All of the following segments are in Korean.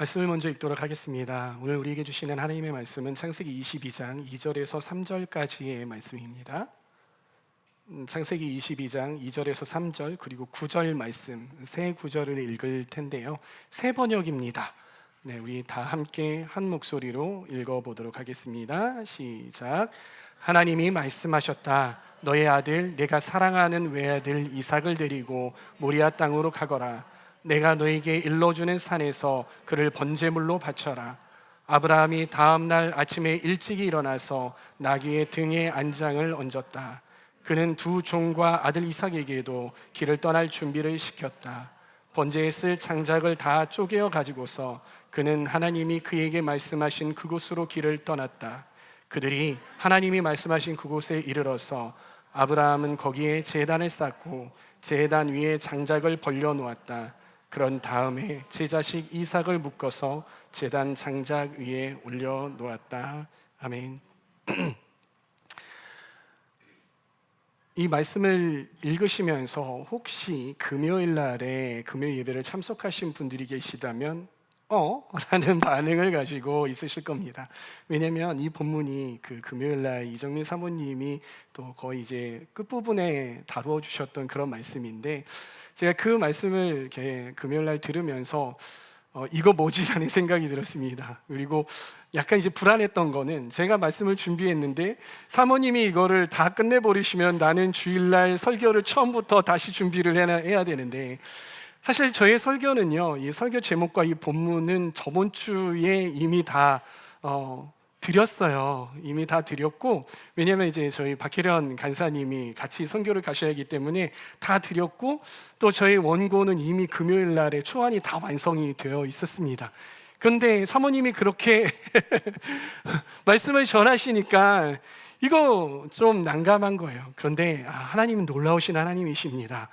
말씀을 먼저 읽도록 하겠습니다. 오늘 우리에게 주시는 하나님의 말씀은 창세기 22장 2절에서 3절까지의 말씀입니다. 창세기 22장 2절에서 3절 그리고 9절 말씀 세 구절을 읽을 텐데요. 새 번역입니다. 네, 우리 다 함께 한 목소리로 읽어보도록 하겠습니다. 시작. 하나님이 말씀하셨다. 너의 아들 내가 사랑하는 외아들 이삭을 데리고 모리아 땅으로 가거라. 내가 너에게 일러주는 산에서 그를 번제물로 바쳐라. 아브라함이 다음 날 아침에 일찍이 일어나서 나귀의 등에 안장을 얹었다. 그는 두 종과 아들 이삭에게도 길을 떠날 준비를 시켰다. 번제에 쓸 장작을 다 쪼개어 가지고서 그는 하나님이 그에게 말씀하신 그곳으로 길을 떠났다. 그들이 하나님이 말씀하신 그곳에 이르러서 아브라함은 거기에 제단을 쌓고 제단 위에 장작을 벌려 놓았다. 그런 다음에 제 자식 이삭을 묶어서 제단 장작 위에 올려 놓았다. 아멘. 이 말씀을 읽으시면서 혹시 금요일 날에 금요 예배를 참석하신 분들이 계시다면 라는 반응을 가지고 있으실 겁니다. 왜냐하면 이 본문이 그 금요일 날 이정민 사모님이 또 거의 이제 끝부분에 다루어 주셨던 그런 말씀인데, 제가 그 말씀을 이렇게 금요일 날 들으면서 이거 뭐지라는 생각이 들었습니다. 그리고 약간 이제 불안했던 거는, 제가 말씀을 준비했는데 사모님이 이거를 다 끝내버리시면 나는 주일날 설교를 처음부터 다시 준비를 해야 되는데, 사실 저의 설교는요, 이 설교 제목과 이 본문은 저번 주에 이미 다 드렸어요. 이미 다 드렸고, 왜냐면 이제 저희 박혜련 간사님이 같이 선교를 가셔야 하기 때문에 다 드렸고, 또 저희 원고는 이미 금요일 날에 초안이 다 완성이 되어 있었습니다. 그런데 사모님이 그렇게 말씀을 전하시니까 이거 좀 난감한 거예요. 그런데 하나님은 놀라우신 하나님이십니다.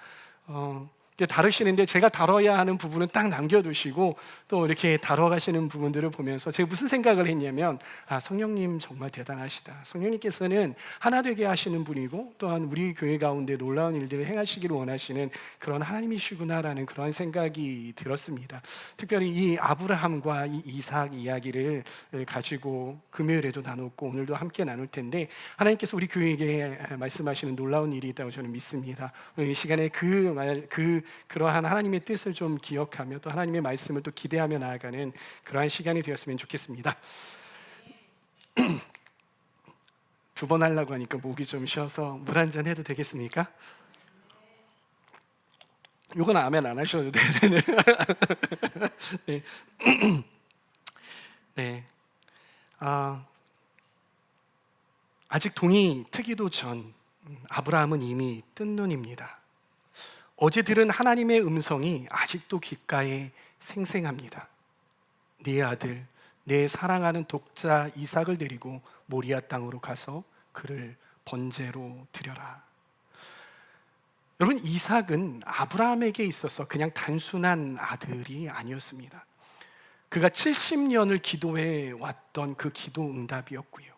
다루시는데 제가 다뤄야 하는 부분은 딱 남겨두시고 또 이렇게 다뤄가시는 부분들을 보면서 제가 무슨 생각을 했냐면, 성령님 정말 대단하시다. 성령님께서는 하나 되게 하시는 분이고, 또한 우리 교회 가운데 놀라운 일들을 행하시기를 원하시는 그런 하나님이시구나라는 그런 생각이 들었습니다. 특별히 이 아브라함과 이 이삭 이야기를 가지고 금요일에도 나눴고 오늘도 함께 나눌 텐데, 하나님께서 우리 교회에게 말씀하시는 놀라운 일이 있다고 저는 믿습니다. 이 시간에 그러한 하나님의 뜻을 좀 기억하며 또 하나님의 말씀을 또 기대하며 나아가는 그러한 시간이 되었으면 좋겠습니다. 두 번 하려고 하니까 목이 좀 쉬어서 물 한잔 해도 되겠습니까? 이건 아멘 안 하셔도 돼요. 네. 네. 아직 동이 트기도 전 아브라함은 이미 뜬 눈입니다. 어제 들은 하나님의 음성이 아직도 귓가에 생생합니다. 네 아들, 내 사랑하는 독자 이삭을 데리고 모리아 땅으로 가서 그를 번제로 드려라. 여러분, 이삭은 아브라함에게 있어서 그냥 단순한 아들이 아니었습니다. 그가 70년을 기도해 왔던 그 기도 응답이었고요.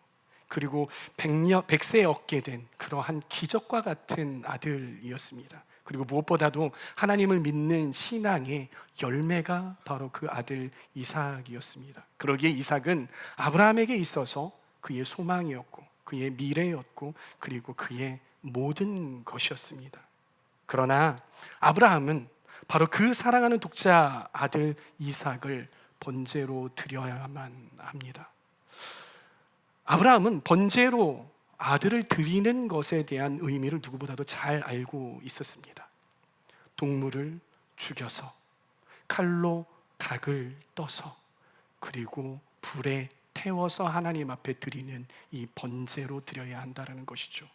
그리고 100세에 얻게 된 그러한 기적과 같은 아들이었습니다. 그리고 무엇보다도 하나님을 믿는 신앙의 열매가 바로 그 아들 이삭이었습니다. 그러기에 이삭은 아브라함에게 있어서 그의 소망이었고 그의 미래였고 그리고 그의 모든 것이었습니다. 그러나 아브라함은 바로 그 사랑하는 독자 아들 이삭을 번제로 드려야만 합니다. 아브라함은 번제로 아들을 드리는 것에 대한 의미를 누구보다도 잘 알고 있었습니다. 동물을 죽여서 칼로 각을 떠서 그리고 불에 태워서 하나님 앞에 드리는 이 번제로 드려야 한다는 것이죠.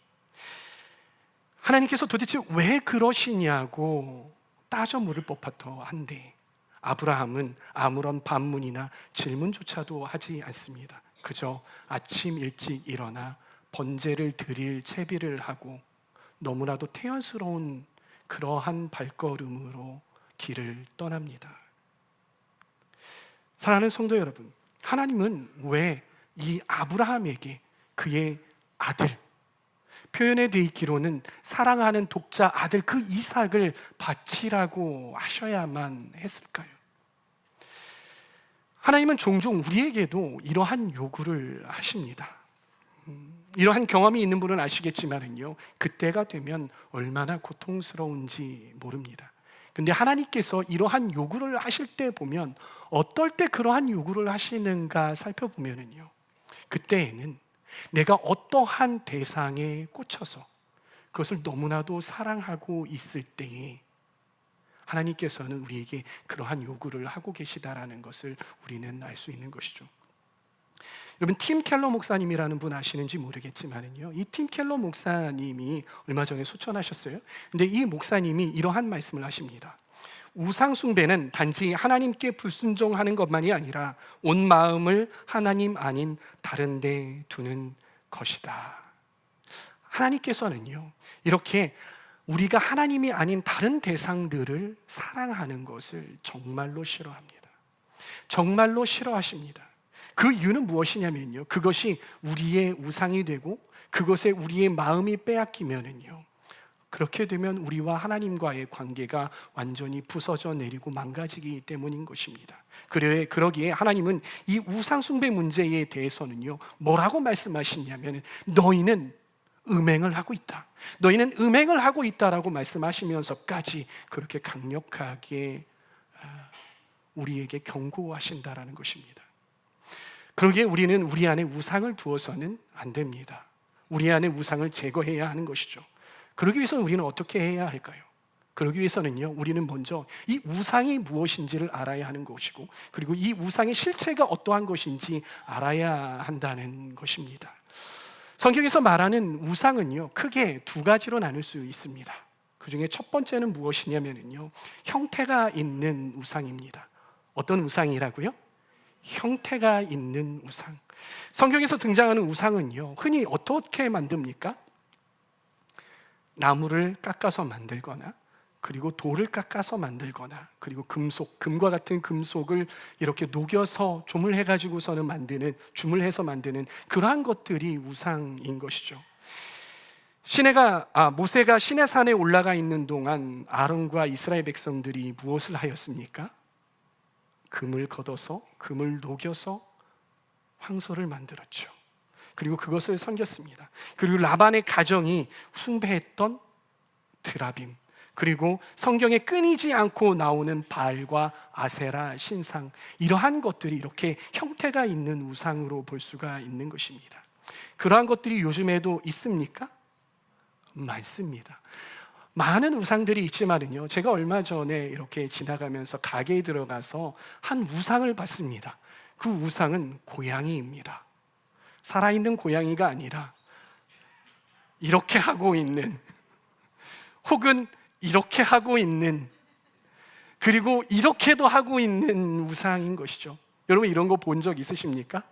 하나님께서 도대체 왜 그러시냐고 따져 물을 법하도 한데, 아브라함은 아무런 반문이나 질문조차도 하지 않습니다. 그저 아침 일찍 일어나 번제를 드릴 채비를 하고 너무나도 태연스러운 그러한 발걸음으로 길을 떠납니다. 사랑하는 성도 여러분, 하나님은 왜 이 아브라함에게 그의 아들, 표현에 돼 있기로는 사랑하는 독자 아들 그 이삭을 바치라고 하셔야만 했을까요? 하나님은 종종 우리에게도 이러한 요구를 하십니다. 이러한 경험이 있는 분은 아시겠지만은요, 그때가 되면 얼마나 고통스러운지 모릅니다. 근데 하나님께서 이러한 요구를 하실 때 보면 어떨 때 그러한 요구를 하시는가 살펴보면은요, 그때에는 내가 어떠한 대상에 꽂혀서 그것을 너무나도 사랑하고 있을 때에 하나님께서는 우리에게 그러한 요구를 하고 계시다라는 것을 우리는 알 수 있는 것이죠. 여러분, 팀 켈러 목사님이라는 분 아시는지 모르겠지만은요, 이 팀 켈러 목사님이 얼마 전에 소천하셨어요. 근데 이 목사님이 이러한 말씀을 하십니다. 우상 숭배는 단지 하나님께 불순종하는 것만이 아니라 온 마음을 하나님 아닌 다른 데 두는 것이다. 하나님께서는요, 이렇게 우리가 하나님이 아닌 다른 대상들을 사랑하는 것을 정말로 싫어합니다. 정말로 싫어하십니다. 그 이유는 무엇이냐면요, 그것이 우리의 우상이 되고 그것에 우리의 마음이 빼앗기면은요, 그렇게 되면 우리와 하나님과의 관계가 완전히 부서져 내리고 망가지기 때문인 것입니다. 그러기에 하나님은 이 우상 숭배 문제에 대해서는요, 뭐라고 말씀하시냐면 너희는 음행을 하고 있다. 너희는 음행을 하고 있다라고 말씀하시면서까지 그렇게 강력하게 우리에게 경고하신다라는 것입니다. 그러기에 우리는 우리 안에 우상을 두어서는 안 됩니다. 우리 안에 우상을 제거해야 하는 것이죠. 그러기 위해서는 우리는 어떻게 해야 할까요? 그러기 위해서는요, 우리는 먼저 이 우상이 무엇인지를 알아야 하는 것이고, 그리고 이 우상의 실체가 어떠한 것인지 알아야 한다는 것입니다. 성경에서 말하는 우상은요, 크게 두 가지로 나눌 수 있습니다. 그 중에 첫 번째는 무엇이냐면요, 형태가 있는 우상입니다. 어떤 우상이라고요? 형태가 있는 우상. 성경에서 등장하는 우상은요, 흔히 어떻게 만듭니까? 나무를 깎아서 만들거나, 그리고 돌을 깎아서 만들거나, 그리고 금과 같은 금속을 이렇게 녹여서 조물해가지고서는 주물해서 만드는 그러한 것들이 우상인 것이죠. 모세가 시내산에 올라가 있는 동안 아론과 이스라엘 백성들이 무엇을 하였습니까? 금을 걷어서, 금을 녹여서 황소를 만들었죠. 그리고 그것을 섬겼습니다. 그리고 라반의 가정이 숭배했던 드라빔, 그리고 성경에 끊이지 않고 나오는 바알과 아세라 신상, 이러한 것들이 이렇게 형태가 있는 우상으로 볼 수가 있는 것입니다. 그러한 것들이 요즘에도 있습니까? 많습니다. 많은 우상들이 있지만은요, 제가 얼마 전에 이렇게 지나가면서 가게에 들어가서 한 우상을 봤습니다. 그 우상은 고양이입니다. 살아있는 고양이가 아니라 이렇게 하고 있는, 혹은 이렇게 하고 있는, 그리고 이렇게도 하고 있는 우상인 것이죠. 여러분, 이런 거 본 적 있으십니까?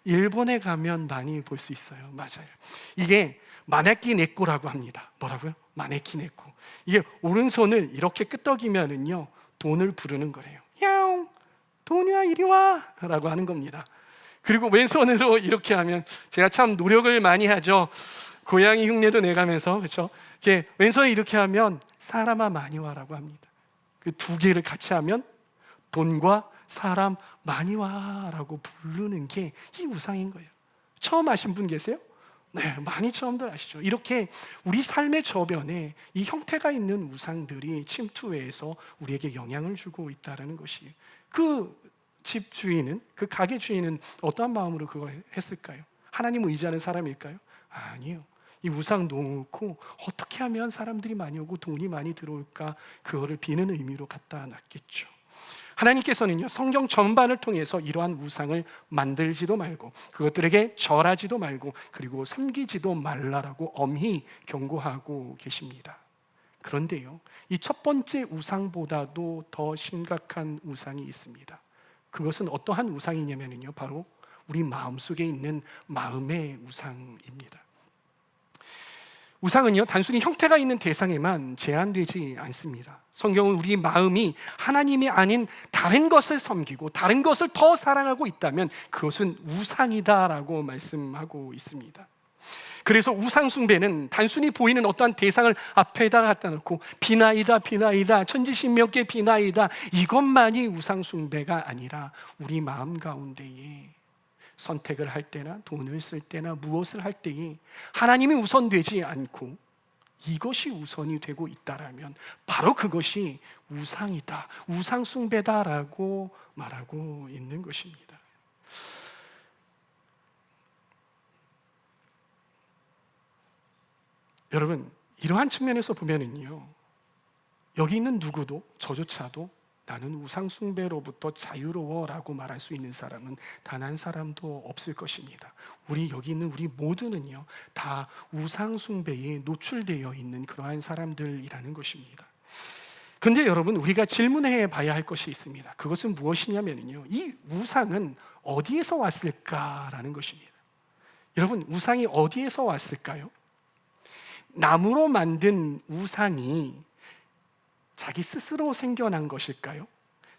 일본에 가면 많이 볼 수 있어요. 맞아요. 이게 마네키 네코라고 합니다. 뭐라고요? 마네키 네코. 이게 오른손을 이렇게 끄덕이면은요, 돈을 부르는 거래요. 야옹, 돈이야 이리 와 라고 하는 겁니다. 그리고 왼손으로 이렇게 하면, 제가 참 노력을 많이 하죠. 고양이 흉내도 내가면서, 그렇죠? 이렇게 왼손을 이렇게 하면 사람아 많이 와라고 합니다. 그 두 개를 같이 하면 돈과 사람 많이 와라고 부르는 게 이 우상인 거예요. 처음 아신 분 계세요? 네, 많이 처음들 아시죠? 이렇게 우리 삶의 저변에 이 형태가 있는 우상들이 침투해서 우리에게 영향을 주고 있다는 것이에요. 그 집 주인은, 그 가게 주인은 어떠한 마음으로 그걸 했을까요? 하나님을 의지하는 사람일까요? 아니요. 이 우상 놓고 어떻게 하면 사람들이 많이 오고 돈이 많이 들어올까, 그거를 비는 의미로 갖다 놨겠죠. 하나님께서는요, 성경 전반을 통해서 이러한 우상을 만들지도 말고, 그것들에게 절하지도 말고, 그리고 섬기지도 말라라고 엄히 경고하고 계십니다. 그런데요, 이 첫 번째 우상보다도 더 심각한 우상이 있습니다. 그것은 어떠한 우상이냐면요, 바로 우리 마음속에 있는 마음의 우상입니다. 우상은요, 단순히 형태가 있는 대상에만 제한되지 않습니다. 성경은 우리 마음이 하나님이 아닌 다른 것을 섬기고 다른 것을 더 사랑하고 있다면 그것은 우상이다라고 말씀하고 있습니다. 그래서 우상숭배는 단순히 보이는 어떠한 대상을 앞에다 갖다 놓고 비나이다 비나이다 천지신명께 비나이다 이것만이 우상숭배가 아니라 우리 마음 가운데에 선택을 할 때나 돈을 쓸 때나 무엇을 할 때에 하나님이 우선되지 않고 이것이 우선이 되고 있다라면 바로 그것이 우상이다, 우상숭배다라고 말하고 있는 것입니다. 여러분, 이러한 측면에서 보면은요, 여기 있는 누구도 저조차도 나는 우상숭배로부터 자유로워라고 말할 수 있는 사람은 단 한 사람도 없을 것입니다. 우리 여기 있는 우리 모두는요, 다 우상숭배에 노출되어 있는 그러한 사람들이라는 것입니다. 근데 여러분, 우리가 질문해 봐야 할 것이 있습니다. 그것은 무엇이냐면요, 이 우상은 어디에서 왔을까라는 것입니다. 여러분, 우상이 어디에서 왔을까요? 나무로 만든 우상이 자기 스스로 생겨난 것일까요?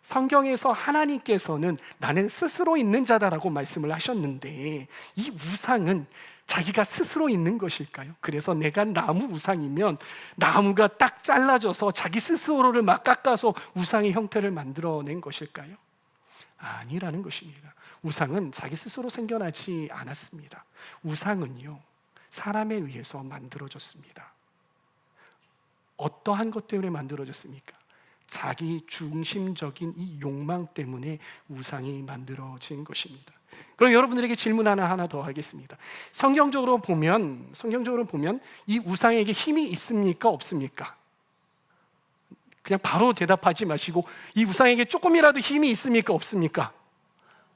성경에서 하나님께서는 나는 스스로 있는 자다라고 말씀을 하셨는데 이 우상은 자기가 스스로 있는 것일까요? 그래서 내가 나무 우상이면 나무가 딱 잘라져서 자기 스스로를 막 깎아서 우상의 형태를 만들어낸 것일까요? 아니라는 것입니다. 우상은 자기 스스로 생겨나지 않았습니다. 우상은요, 사람에 의해서 만들어졌습니다. 어떠한 것 때문에 만들어졌습니까? 자기 중심적인 이 욕망 때문에 우상이 만들어진 것입니다. 그럼 여러분들에게 질문 하나 더 하겠습니다. 성경적으로 보면 이 우상에게 힘이 있습니까? 없습니까? 그냥 바로 대답하지 마시고 이 우상에게 조금이라도 힘이 있습니까? 없습니까?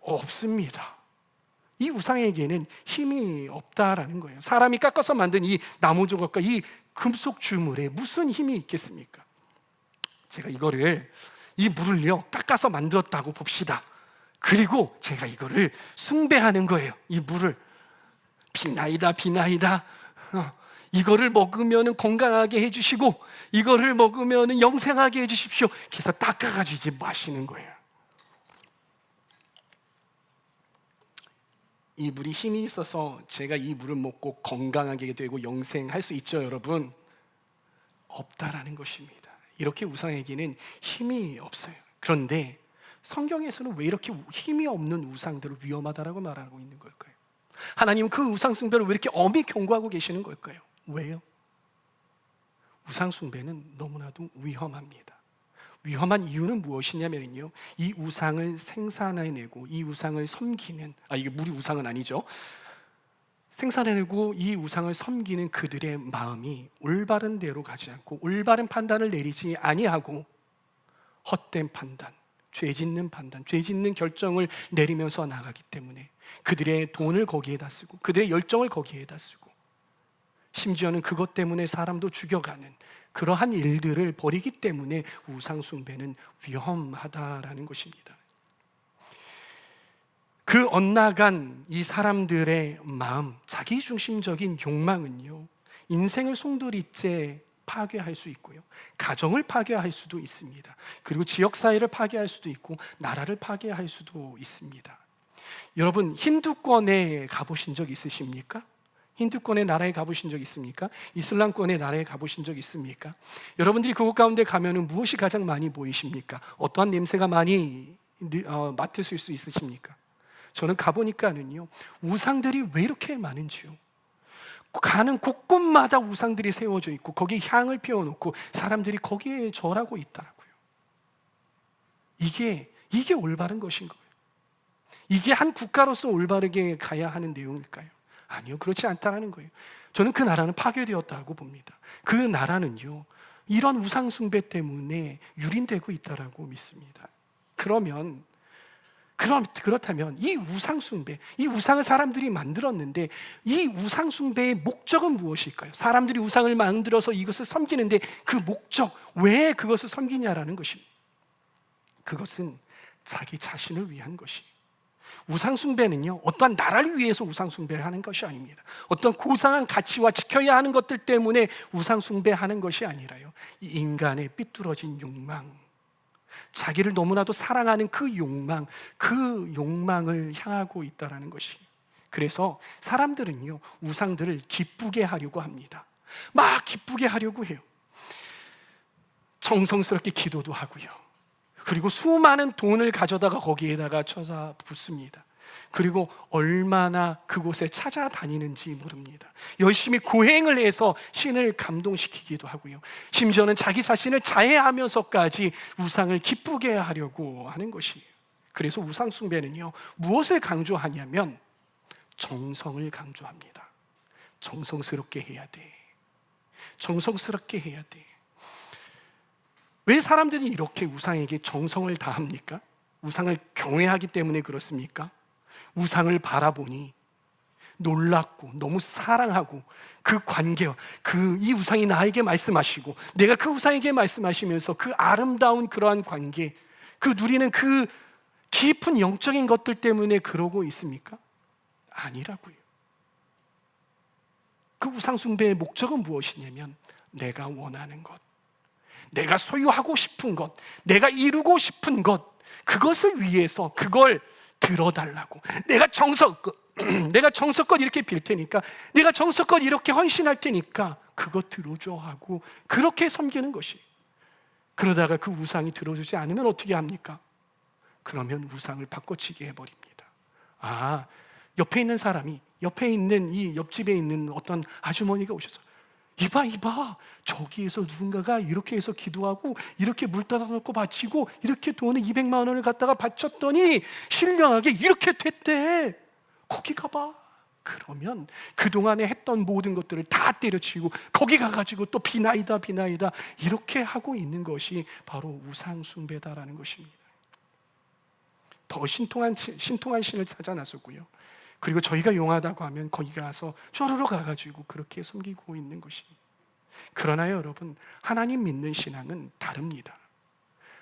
없습니다. 이 우상에게는 힘이 없다라는 거예요. 사람이 깎아서 만든 이 나무 조각과 이 금속 주물에 무슨 힘이 있겠습니까? 제가 이 물을요 깎아서 만들었다고 봅시다. 그리고 제가 이거를 숭배하는 거예요. 이 물을 비나이다 이거를 먹으면 건강하게 해주시고 이거를 먹으면 영생하게 해주십시오. 그래서 닦아가지고 이제 마시는 거예요. 이 물이 힘이 있어서 제가 이 물을 먹고 건강하게 되고 영생할 수 있죠, 여러분? 없다라는 것입니다. 이렇게 우상에게는 힘이 없어요. 그런데 성경에서는 왜 이렇게 힘이 없는 우상들을 위험하다라고 말하고 있는 걸까요? 하나님은 그 우상 숭배를 왜 이렇게 엄히 경고하고 계시는 걸까요? 왜요? 우상 숭배는 너무나도 위험합니다. 위험한 이유는 무엇이냐면요, 이 우상을 생산해내고 이 우상을 섬기는 이게 우리 우상은 아니죠. 생산해내고 이 우상을 섬기는 그들의 마음이 올바른 대로 가지 않고 올바른 판단을 내리지 아니하고 헛된 판단, 죄 짓는 결정을 내리면서 나가기 때문에 그들의 돈을 거기에다 쓰고 그들의 열정을 거기에다 쓰고 심지어는 그것 때문에 사람도 죽여가는 그러한 일들을 벌이기 때문에 우상 숭배는 위험하다라는 것입니다. 그 엇나간 이 사람들의 마음, 자기중심적인 욕망은요, 인생을 송두리째 파괴할 수 있고요, 가정을 파괴할 수도 있습니다. 그리고 지역사회를 파괴할 수도 있고 나라를 파괴할 수도 있습니다. 여러분, 힌두권에 가보신 적 있으십니까? 힌두권의 나라에 가보신 적 있습니까? 이슬람권의 나라에 가보신 적 있습니까? 여러분들이 그곳 가운데 가면은 무엇이 가장 많이 보이십니까? 어떠한 냄새가 많이 맡으실 수 있으십니까? 저는 가보니까는요, 우상들이 왜 이렇게 많은지요. 가는 곳곳마다 우상들이 세워져 있고 거기에 향을 피워놓고 사람들이 거기에 절하고 있더라고요. 이게 올바른 것인 거예요. 이게 한 국가로서 올바르게 가야 하는 내용일까요? 아니요, 그렇지 않다는 거예요. 저는 그 나라는 파괴되었다고 봅니다. 그 나라는요, 이런 우상 숭배 때문에 유린되고 있다라고 믿습니다. 그렇다면 이 우상 숭배, 이 우상을 사람들이 만들었는데 이 우상 숭배의 목적은 무엇일까요? 사람들이 우상을 만들어서 이것을 섬기는데 그 목적, 왜 그것을 섬기냐라는 것입니다. 그것은 자기 자신을 위한 것이. 우상 숭배는요, 어떠한 나라를 위해서 우상 숭배를 하는 것이 아닙니다. 어떤 고상한 가치와 지켜야 하는 것들 때문에 우상 숭배하는 것이 아니라요, 이 인간의 삐뚤어진 욕망, 자기를 너무나도 사랑하는 그 욕망을 향하고 있다라는 것이. 그래서 사람들은요, 우상들을 기쁘게 하려고 합니다. 막 기쁘게 하려고 해요. 정성스럽게 기도도 하고요. 그리고 수많은 돈을 가져다가 거기에다가 쏟아붓습니다. 그리고 얼마나 그곳에 찾아다니는지 모릅니다. 열심히 고행을 해서 신을 감동시키기도 하고요. 심지어는 자기 자신을 자해하면서까지 우상을 기쁘게 하려고 하는 것이에요. 그래서 우상 숭배는요, 무엇을 강조하냐면 정성을 강조합니다. 정성스럽게 해야 돼. 정성스럽게 해야 돼. 왜 사람들이 이렇게 우상에게 정성을 다합니까? 우상을 경외하기 때문에 그렇습니까? 우상을 바라보니 놀랍고 너무 사랑하고 그 관계와 이 우상이 나에게 말씀하시고 내가 그 우상에게 말씀하시면서 그 아름다운 그러한 관계, 그 누리는 그 깊은 영적인 것들 때문에 그러고 있습니까? 아니라고요. 그 우상 숭배의 목적은 무엇이냐면 내가 원하는 것, 내가 소유하고 싶은 것, 내가 이루고 싶은 것, 그것을 위해서 그걸 들어달라고. 내가 정성껏 이렇게 빌 테니까, 내가 정성껏 이렇게 헌신할 테니까 그거 들어줘 하고 그렇게 섬기는 것이. 그러다가 그 우상이 들어주지 않으면 어떻게 합니까? 그러면 우상을 바꿔치기 해버립니다. 옆에 있는 사람이, 옆에 있는 이 옆집에 있는 어떤 아주머니가 오셔서 이봐 저기에서 누군가가 이렇게 해서 기도하고 이렇게 물 따라 놓고 바치고 이렇게 돈을 200만 원을 갖다가 바쳤더니 신령하게 이렇게 됐대. 거기 가봐. 그러면 그동안에 했던 모든 것들을 다 때려치우고 거기 가가지고 또 비나이다 이렇게 하고 있는 것이 바로 우상 숭배다라는 것입니다. 더 신통한 신을 찾아 나섰고요. 그리고 저희가 용하다고 하면 거기 가서 쪼르르 가가지고 그렇게 섬기고 있는 것이. 그러나 여러분, 하나님 믿는 신앙은 다릅니다.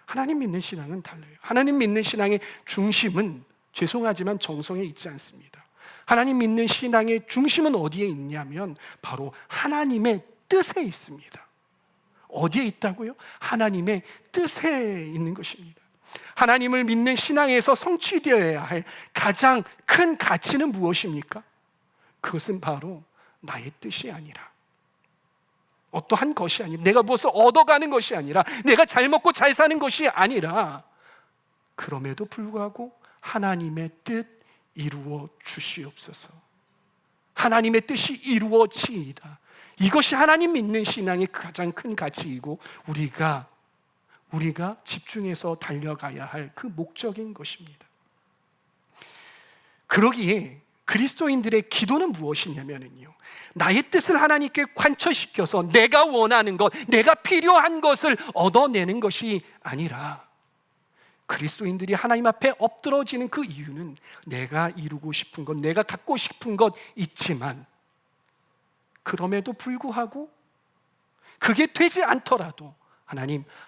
하나님 믿는 신앙은 달라요. 하나님 믿는 신앙의 중심은 죄송하지만 정성에 있지 않습니다. 하나님 믿는 신앙의 중심은 어디에 있냐면 바로 하나님의 뜻에 있습니다. 어디에 있다고요? 하나님의 뜻에 있는 것입니다. 하나님을 믿는 신앙에서 성취되어야 할 가장 큰 가치는 무엇입니까? 그것은 바로 나의 뜻이 아니라, 어떠한 것이 아니라, 내가 무엇을 얻어가는 것이 아니라, 내가 잘 먹고 잘 사는 것이 아니라, 그럼에도 불구하고 하나님의 뜻 이루어 주시옵소서. 하나님의 뜻이 이루어지이다. 이것이 하나님 믿는 신앙의 가장 큰 가치이고 우리가 집중해서 달려가야 할 그 목적인 것입니다. 그러기에 그리스도인들의 기도는 무엇이냐면요, 나의 뜻을 하나님께 관철시켜서 내가 원하는 것, 내가 필요한 것을 얻어내는 것이 아니라, 그리스도인들이 하나님 앞에 엎드러지는 그 이유는 내가 이루고 싶은 것, 내가 갖고 싶은 것 있지만 그럼에도 불구하고 그게 되지 않더라도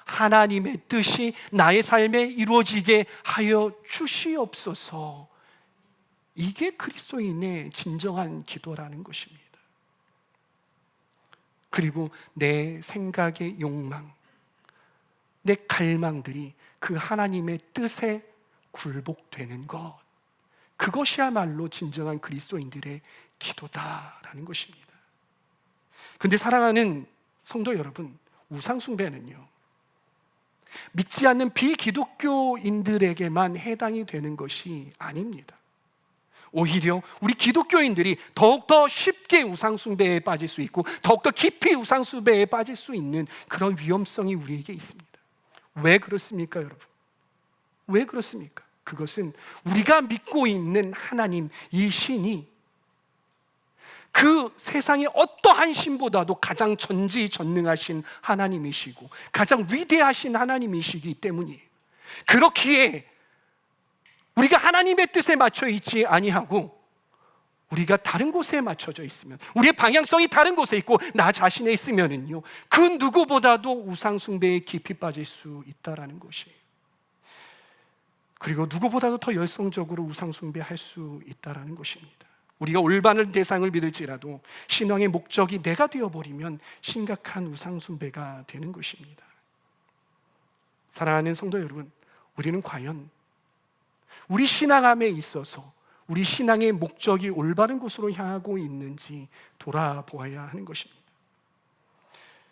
하나님의 뜻이 나의 삶에 이루어지게 하여 주시옵소서. 이게 그리스도인의 진정한 기도라는 것입니다. 그리고 내 생각의 욕망, 내 갈망들이 그 하나님의 뜻에 굴복되는 것, 그것이야말로 진정한 그리스도인들의 기도다라는 것입니다. 근데 사랑하는 성도 여러분, 우상 숭배는요, 믿지 않는 비기독교인들에게만 해당이 되는 것이 아닙니다. 오히려 우리 기독교인들이 더욱더 쉽게 우상 숭배에 빠질 수 있고 더욱더 깊이 우상 숭배에 빠질 수 있는 그런 위험성이 우리에게 있습니다. 왜 그렇습니까, 여러분? 왜 그렇습니까? 그것은 우리가 믿고 있는 하나님, 이 신이 그 세상의 어떠한 신보다도 가장 전지전능하신 하나님이시고 가장 위대하신 하나님이시기 때문이에요. 그렇기에 우리가 하나님의 뜻에 맞춰 있지 아니하고 우리가 다른 곳에 맞춰져 있으면, 우리의 방향성이 다른 곳에 있고 나 자신에 있으면은요, 그 누구보다도 우상 숭배에 깊이 빠질 수 있다라는 것이에요. 그리고 누구보다도 더 열성적으로 우상 숭배할 수 있다라는 것입니다. 우리가 올바른 대상을 믿을지라도 신앙의 목적이 내가 되어버리면 심각한 우상 숭배가 되는 것입니다. 사랑하는 성도 여러분, 우리는 과연 우리 신앙함에 있어서 우리 신앙의 목적이 올바른 곳으로 향하고 있는지 돌아보아야 하는 것입니다.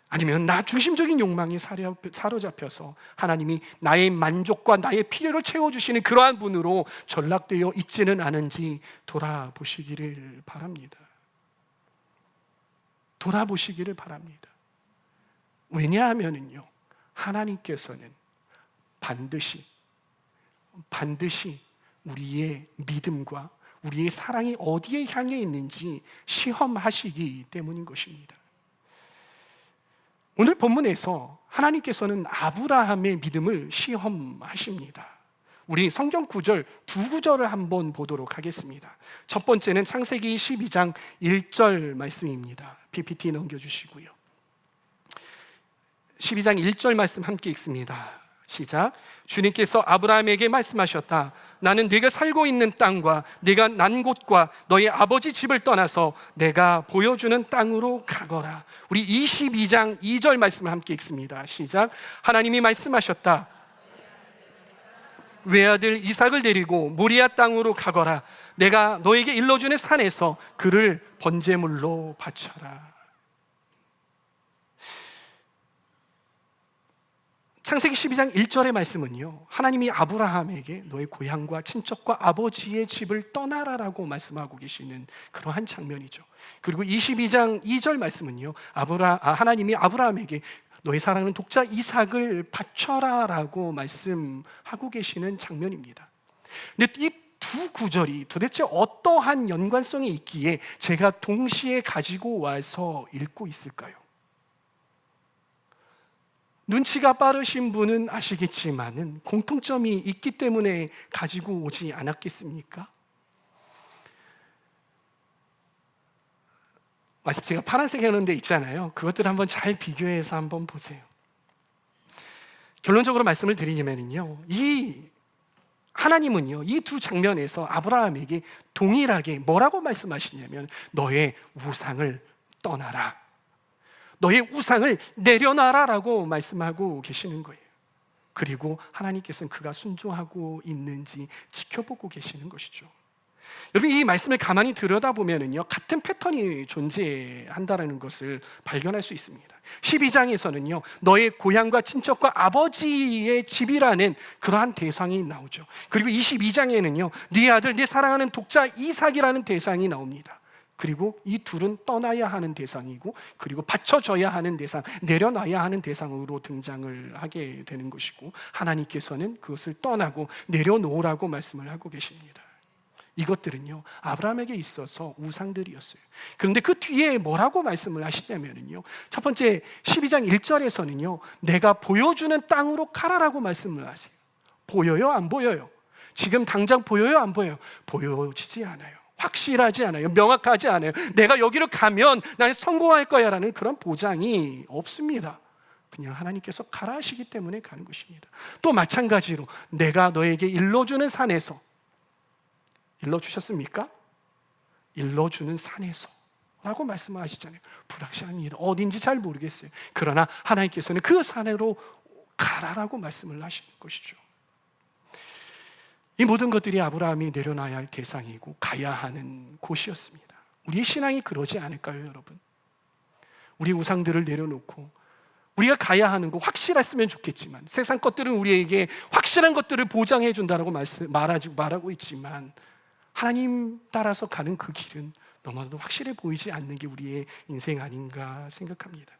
아니면 나 중심적인 욕망이 사로잡혀서 하나님이 나의 만족과 나의 필요를 채워주시는 그러한 분으로 전락되어 있지는 않은지 돌아보시기를 바랍니다. 돌아보시기를 바랍니다. 왜냐하면요, 하나님께서는 반드시 우리의 믿음과 우리의 사랑이 어디에 향해 있는지 시험하시기 때문인 것입니다. 오늘 본문에서 하나님께서는 아브라함의 믿음을 시험하십니다. 우리 성경 구절 두 구절을 한번 보도록 하겠습니다. 첫 번째는 창세기 12장 1절 말씀입니다. PPT 넘겨주시고요. 12장 1절 말씀 함께 읽습니다. 시작. 주님께서 아브라함에게 말씀하셨다. 나는 네가 살고 있는 땅과 네가 난 곳과 너의 아버지 집을 떠나서 내가 보여주는 땅으로 가거라. 우리 22장 2절 말씀을 함께 읽습니다. 시작. 하나님이 말씀하셨다. 외아들 이삭을 데리고 모리아 땅으로 가거라. 내가 너에게 일러주는 산에서 그를 번제물로 바쳐라. 창세기 12장 1절의 말씀은요, 하나님이 아브라함에게 너의 고향과 친척과 아버지의 집을 떠나라라고 말씀하고 계시는 그러한 장면이죠. 그리고 22장 2절 말씀은요, 하나님이 아브라함에게 너의 사랑하는 독자 이삭을 바쳐라라고 말씀하고 계시는 장면입니다. 근데 이 두 구절이 도대체 어떠한 연관성이 있기에 제가 동시에 가지고 와서 읽고 있을까요? 눈치가 빠르신 분은 아시겠지만은 공통점이 있기 때문에 가지고 오지 않았겠습니까? 마치 제가 파란색 해놓은 데 있잖아요. 그것들 한번 잘 비교해서 한번 보세요. 결론적으로 말씀을 드리면요, 하나님은요, 이 두 장면에서 아브라함에게 동일하게 뭐라고 말씀하시냐면 너의 우상을 떠나라, 너의 우상을 내려놔라라고 말씀하고 계시는 거예요. 그리고 하나님께서는 그가 순종하고 있는지 지켜보고 계시는 것이죠. 여러분, 이 말씀을 가만히 들여다보면요, 같은 패턴이 존재한다는 것을 발견할 수 있습니다. 12장에서는요, 너의 고향과 친척과 아버지의 집이라는 그러한 대상이 나오죠. 그리고 22장에는요, 네 아들, 네 사랑하는 독자 이삭이라는 대상이 나옵니다. 그리고 이 둘은 떠나야 하는 대상이고, 그리고 받쳐져야 하는 대상, 내려놔야 하는 대상으로 등장을 하게 되는 것이고, 하나님께서는 그것을 떠나고 내려놓으라고 말씀을 하고 계십니다. 이것들은요, 아브라함에게 있어서 우상들이었어요. 그런데 그 뒤에 뭐라고 말씀을 하시냐면요, 첫 번째 12장 1절에서는요, 내가 보여주는 땅으로 가라라고 말씀을 하세요. 보여요? 안 보여요? 지금 당장 보여요? 안 보여요? 보여지지 않아요. 확실하지 않아요. 명확하지 않아요. 내가 여기로 가면 나는 성공할 거야 라는 그런 보장이 없습니다. 그냥 하나님께서 가라 하시기 때문에 가는 것입니다. 또 마찬가지로 내가 너에게 일러주는 산에서, 일러주셨습니까? 일러주는 산에서 라고 말씀하시잖아요. 불확실합니다. 어딘지 잘 모르겠어요. 그러나 하나님께서는 그 산으로 가라라고 말씀을 하시는 것이죠. 이 모든 것들이 아브라함이 내려놔야 할 대상이고 가야 하는 곳이었습니다. 우리의 신앙이 그러지 않을까요, 여러분? 우리 우상들을 내려놓고 우리가 가야 하는 곳 확실했으면 좋겠지만, 세상 것들은 우리에게 확실한 것들을 보장해 준다라고 말하고 있지만, 하나님 따라서 가는 그 길은 너무나도 확실해 보이지 않는 게 우리의 인생 아닌가 생각합니다.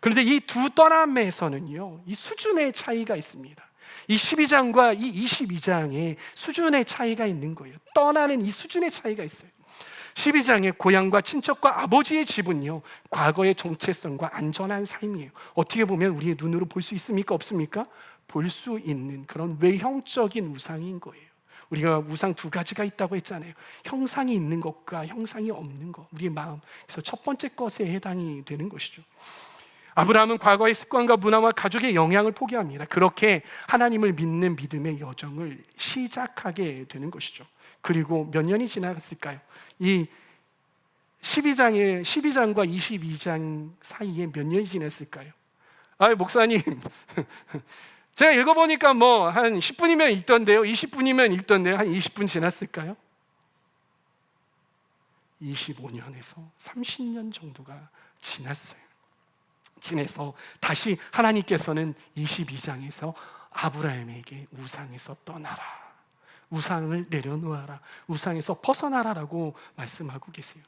그런데 이 두 떠남에서는요, 이 수준의 차이가 있습니다. 이 12장과 이 22장의 수준의 차이가 있는 거예요. 떠나는 이 수준의 차이가 있어요. 12장의 고향과 친척과 아버지의 집은요, 과거의 정체성과 안전한 삶이에요. 어떻게 보면 우리의 눈으로 볼 수 있습니까? 없습니까? 볼 수 있는 그런 외형적인 우상인 거예요. 우리가 우상 두 가지가 있다고 했잖아요. 형상이 있는 것과 형상이 없는 것, 우리의 마음. 그래서 첫 번째 것에 해당이 되는 것이죠. 아브라함은 과거의 습관과 문화와 가족의 영향을 포기합니다. 그렇게 하나님을 믿는 믿음의 여정을 시작하게 되는 것이죠. 그리고 몇 년이 지났을까요? 이 12장과 22장 사이에 몇 년이 지났을까요? 목사님, 제가 읽어보니까 한 10분이면 읽던데요, 20분이면 읽던데요, 한 20분 지났을까요? 25년에서 30년 정도가 지났어요. 지내서 다시 하나님께서는 22장에서 아브라함에게 우상에서 떠나라, 우상을 내려놓아라, 우상에서 벗어나라라고 말씀하고 계세요.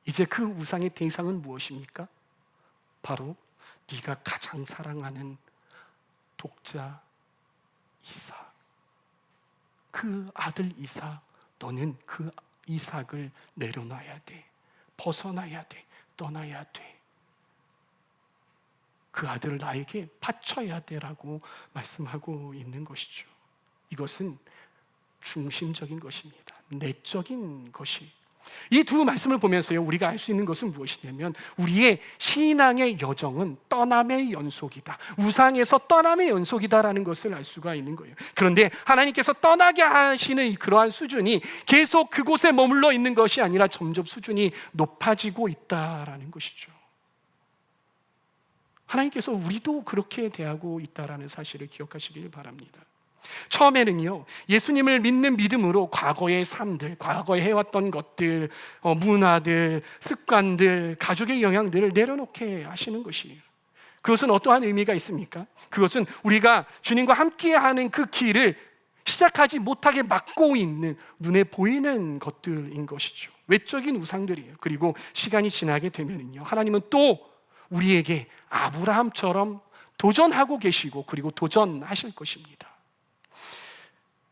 이제 그 우상의 대상은 무엇입니까? 바로 네가 가장 사랑하는 독자 이삭, 그 아들 이삭, 너는 그 이삭을 내려놔야 돼, 벗어나야 돼, 떠나야 돼, 그 아들을 나에게 바쳐야 돼라고 말씀하고 있는 것이죠. 이것은 중심적인 것입니다. 내적인 것이. 이 두 말씀을 보면서요, 우리가 알 수 있는 것은 무엇이냐면 우리의 신앙의 여정은 떠남의 연속이다, 우상에서 떠남의 연속이다라는 것을 알 수가 있는 거예요. 그런데 하나님께서 떠나게 하시는 그러한 수준이 계속 그곳에 머물러 있는 것이 아니라 점점 수준이 높아지고 있다라는 것이죠. 하나님께서 우리도 그렇게 대하고 있다라는 사실을 기억하시길 바랍니다. 처음에는요, 예수님을 믿는 믿음으로 과거의 삶들, 과거에 해왔던 것들, 문화들, 습관들, 가족의 영향들을 내려놓게 하시는 것이에요. 그것은 어떠한 의미가 있습니까? 그것은 우리가 주님과 함께하는 그 길을 시작하지 못하게 막고 있는 눈에 보이는 것들인 것이죠. 외적인 우상들이에요. 그리고 시간이 지나게 되면요, 하나님은 또 우리에게 아브라함처럼 도전하고 계시고 그리고 도전하실 것입니다.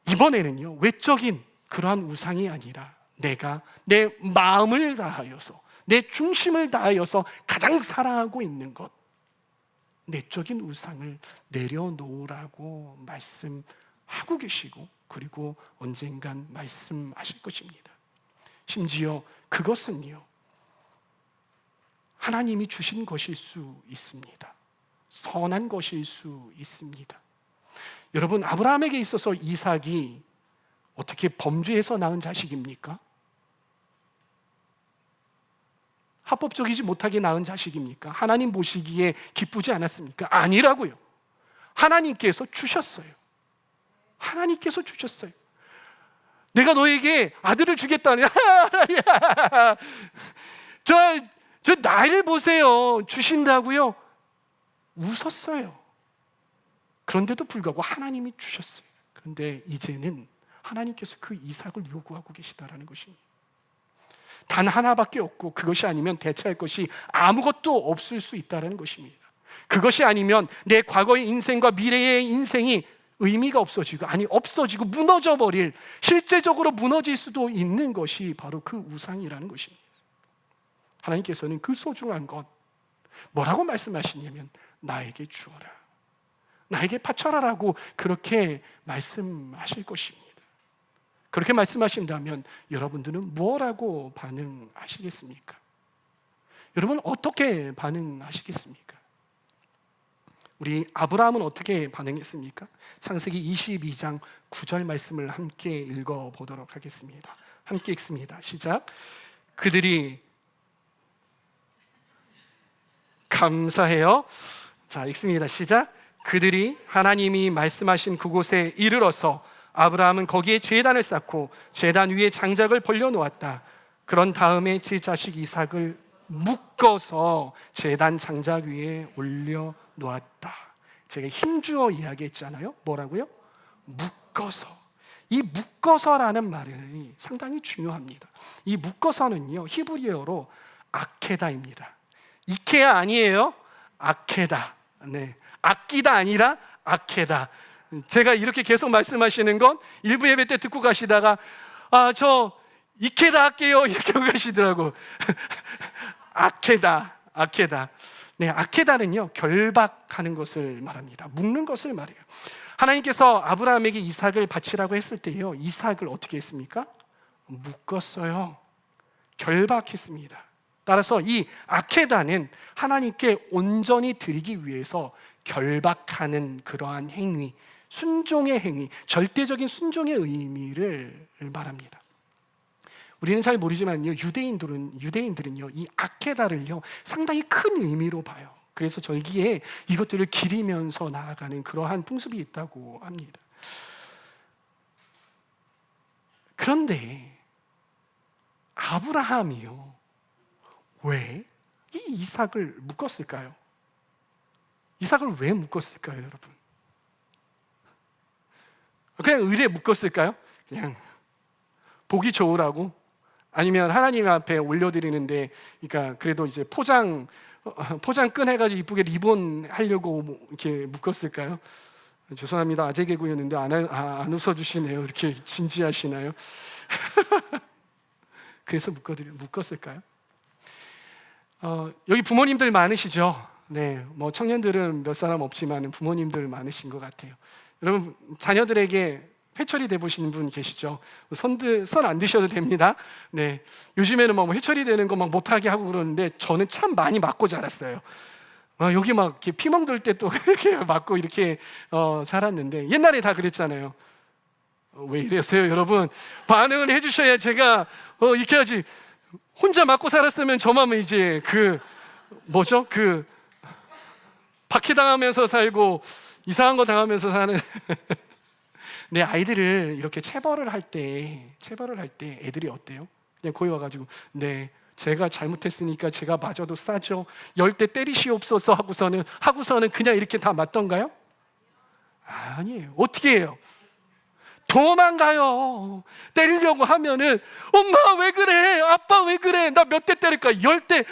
이번에는요, 외적인 그러한 우상이 아니라 내가 내 마음을 다하여서, 내 중심을 다하여서 가장 사랑하고 있는 것, 내적인 우상을 내려놓으라고 말씀하고 계시고 그리고 언젠간 말씀하실 것입니다. 심지어 그것은요, 하나님이 주신 것일 수 있습니다. 선한 것일 수 있습니다. 여러분, 아브라함에게 있어서 이삭이 어떻게 범죄해서 낳은 자식입니까? 합법적이지 못하게 낳은 자식입니까? 하나님 보시기에 기쁘지 않았습니까? 아니라고요. 하나님께서 주셨어요. 하나님께서 주셨어요. 내가 너에게 아들을 주겠다는 저 나이를 보세요. 주신다고요? 웃었어요. 그런데도 불구하고 하나님이 주셨어요. 그런데 이제는 하나님께서 그 이삭을 요구하고 계시다라는 것입니다. 단 하나밖에 없고 그것이 아니면 대체할 것이 아무것도 없을 수 있다는 것입니다. 그것이 아니면 내 과거의 인생과 미래의 인생이 의미가 없어지고, 아니 없어지고 무너져 버릴, 실제적으로 무너질 수도 있는 것이 바로 그 우상이라는 것입니다. 하나님께서는 그 소중한 것 뭐라고 말씀하시냐면 나에게 주어라, 나에게 바쳐라라고 그렇게 말씀하실 것입니다. 그렇게 말씀하신다면 여러분들은 뭐라고 반응하시겠습니까? 여러분 어떻게 반응하시겠습니까? 우리 아브라함은 어떻게 반응했습니까? 창세기 22장 9절 말씀을 함께 읽어보도록 하겠습니다. 함께 읽습니다. 시작. 그들이 감사해요. 자, 읽습니다. 시작. 그들이 하나님이 말씀하신 그곳에 이르러서 아브라함은 거기에 제단을 쌓고 제단 위에 장작을 벌려놓았다. 그런 다음에 제 자식 이삭을 묶어서 제단 장작 위에 올려놓았다. 제가 힘주어 이야기했잖아요. 뭐라고요? 묶어서. 이 묶어서라는 말이 상당히 중요합니다. 이 묶어서는요, 히브리어로 아케다입니다. 이케아 아니에요. 아케다. 네, 아끼다 아니라 아케다. 제가 이렇게 계속 말씀하시는 건 일부 예배 때 듣고 가시다가 저 이케다 할게요 이렇게 하고 가시더라고. 아케다. 네, 아케다는요, 결박하는 것을 말합니다. 묶는 것을 말해요. 하나님께서 아브라함에게 이삭을 바치라고 했을 때요, 이삭을 어떻게 했습니까? 묶었어요. 결박했습니다. 따라서 이 아케다는 하나님께 온전히 드리기 위해서 결박하는 그러한 행위, 순종의 행위, 절대적인 순종의 의미를 말합니다. 우리는 잘 모르지만요, 유대인들은요, 이 아케다를요 상당히 큰 의미로 봐요. 그래서 절기에 이것들을 기리면서 나아가는 그러한 풍습이 있다고 합니다. 그런데 아브라함이요, 왜 이 이삭을 묶었을까요? 이삭을 왜 묶었을까요, 여러분? 그냥 의리에 묶었을까요? 그냥 보기 좋으라고? 아니면 하나님 앞에 올려드리는데, 그러니까 그래도 이제 포장 끈 해가지고 이쁘게 리본 하려고 이렇게 묶었을까요? 죄송합니다, 아재 개그였는데 안 웃어주시네요. 이렇게 진지하시나요? 그래서 묶었을까요? 여기 부모님들 많으시죠? 네, 뭐 청년들은 몇 사람 없지만 부모님들 많으신 것 같아요. 여러분, 자녀들에게 회초리 대보시는 분 계시죠? 손 안 드셔도 됩니다. 네, 요즘에는 막 회초리 대는 거 막 못하게 하고 그러는데 저는 참 많이 맞고 자랐어요. 여기 막 이렇게 피멍 돌 때 또 그렇게 맞고 이렇게 살았는데, 옛날에 다 그랬잖아요. 왜 이랬어요, 여러분? 반응을 해주셔야 제가 이렇게 하지. 혼자 맞고 살았으면 저만 이제 박해당하면서 살고 이상한 거 당하면서 사는 내 아이들을 이렇게 체벌을 할 때 애들이 어때요? 그냥 거기 와가지고 네, 제가 잘못했으니까 제가 맞아도 싸죠. 10대 때리시옵소서 하고서는 그냥 이렇게 다 맞던가요? 아니에요. 어떻게 해요? 도망가요. 때리려고 하면은 엄마 왜 그래? 아빠 왜 그래? 나 몇 대 때릴까? 10대.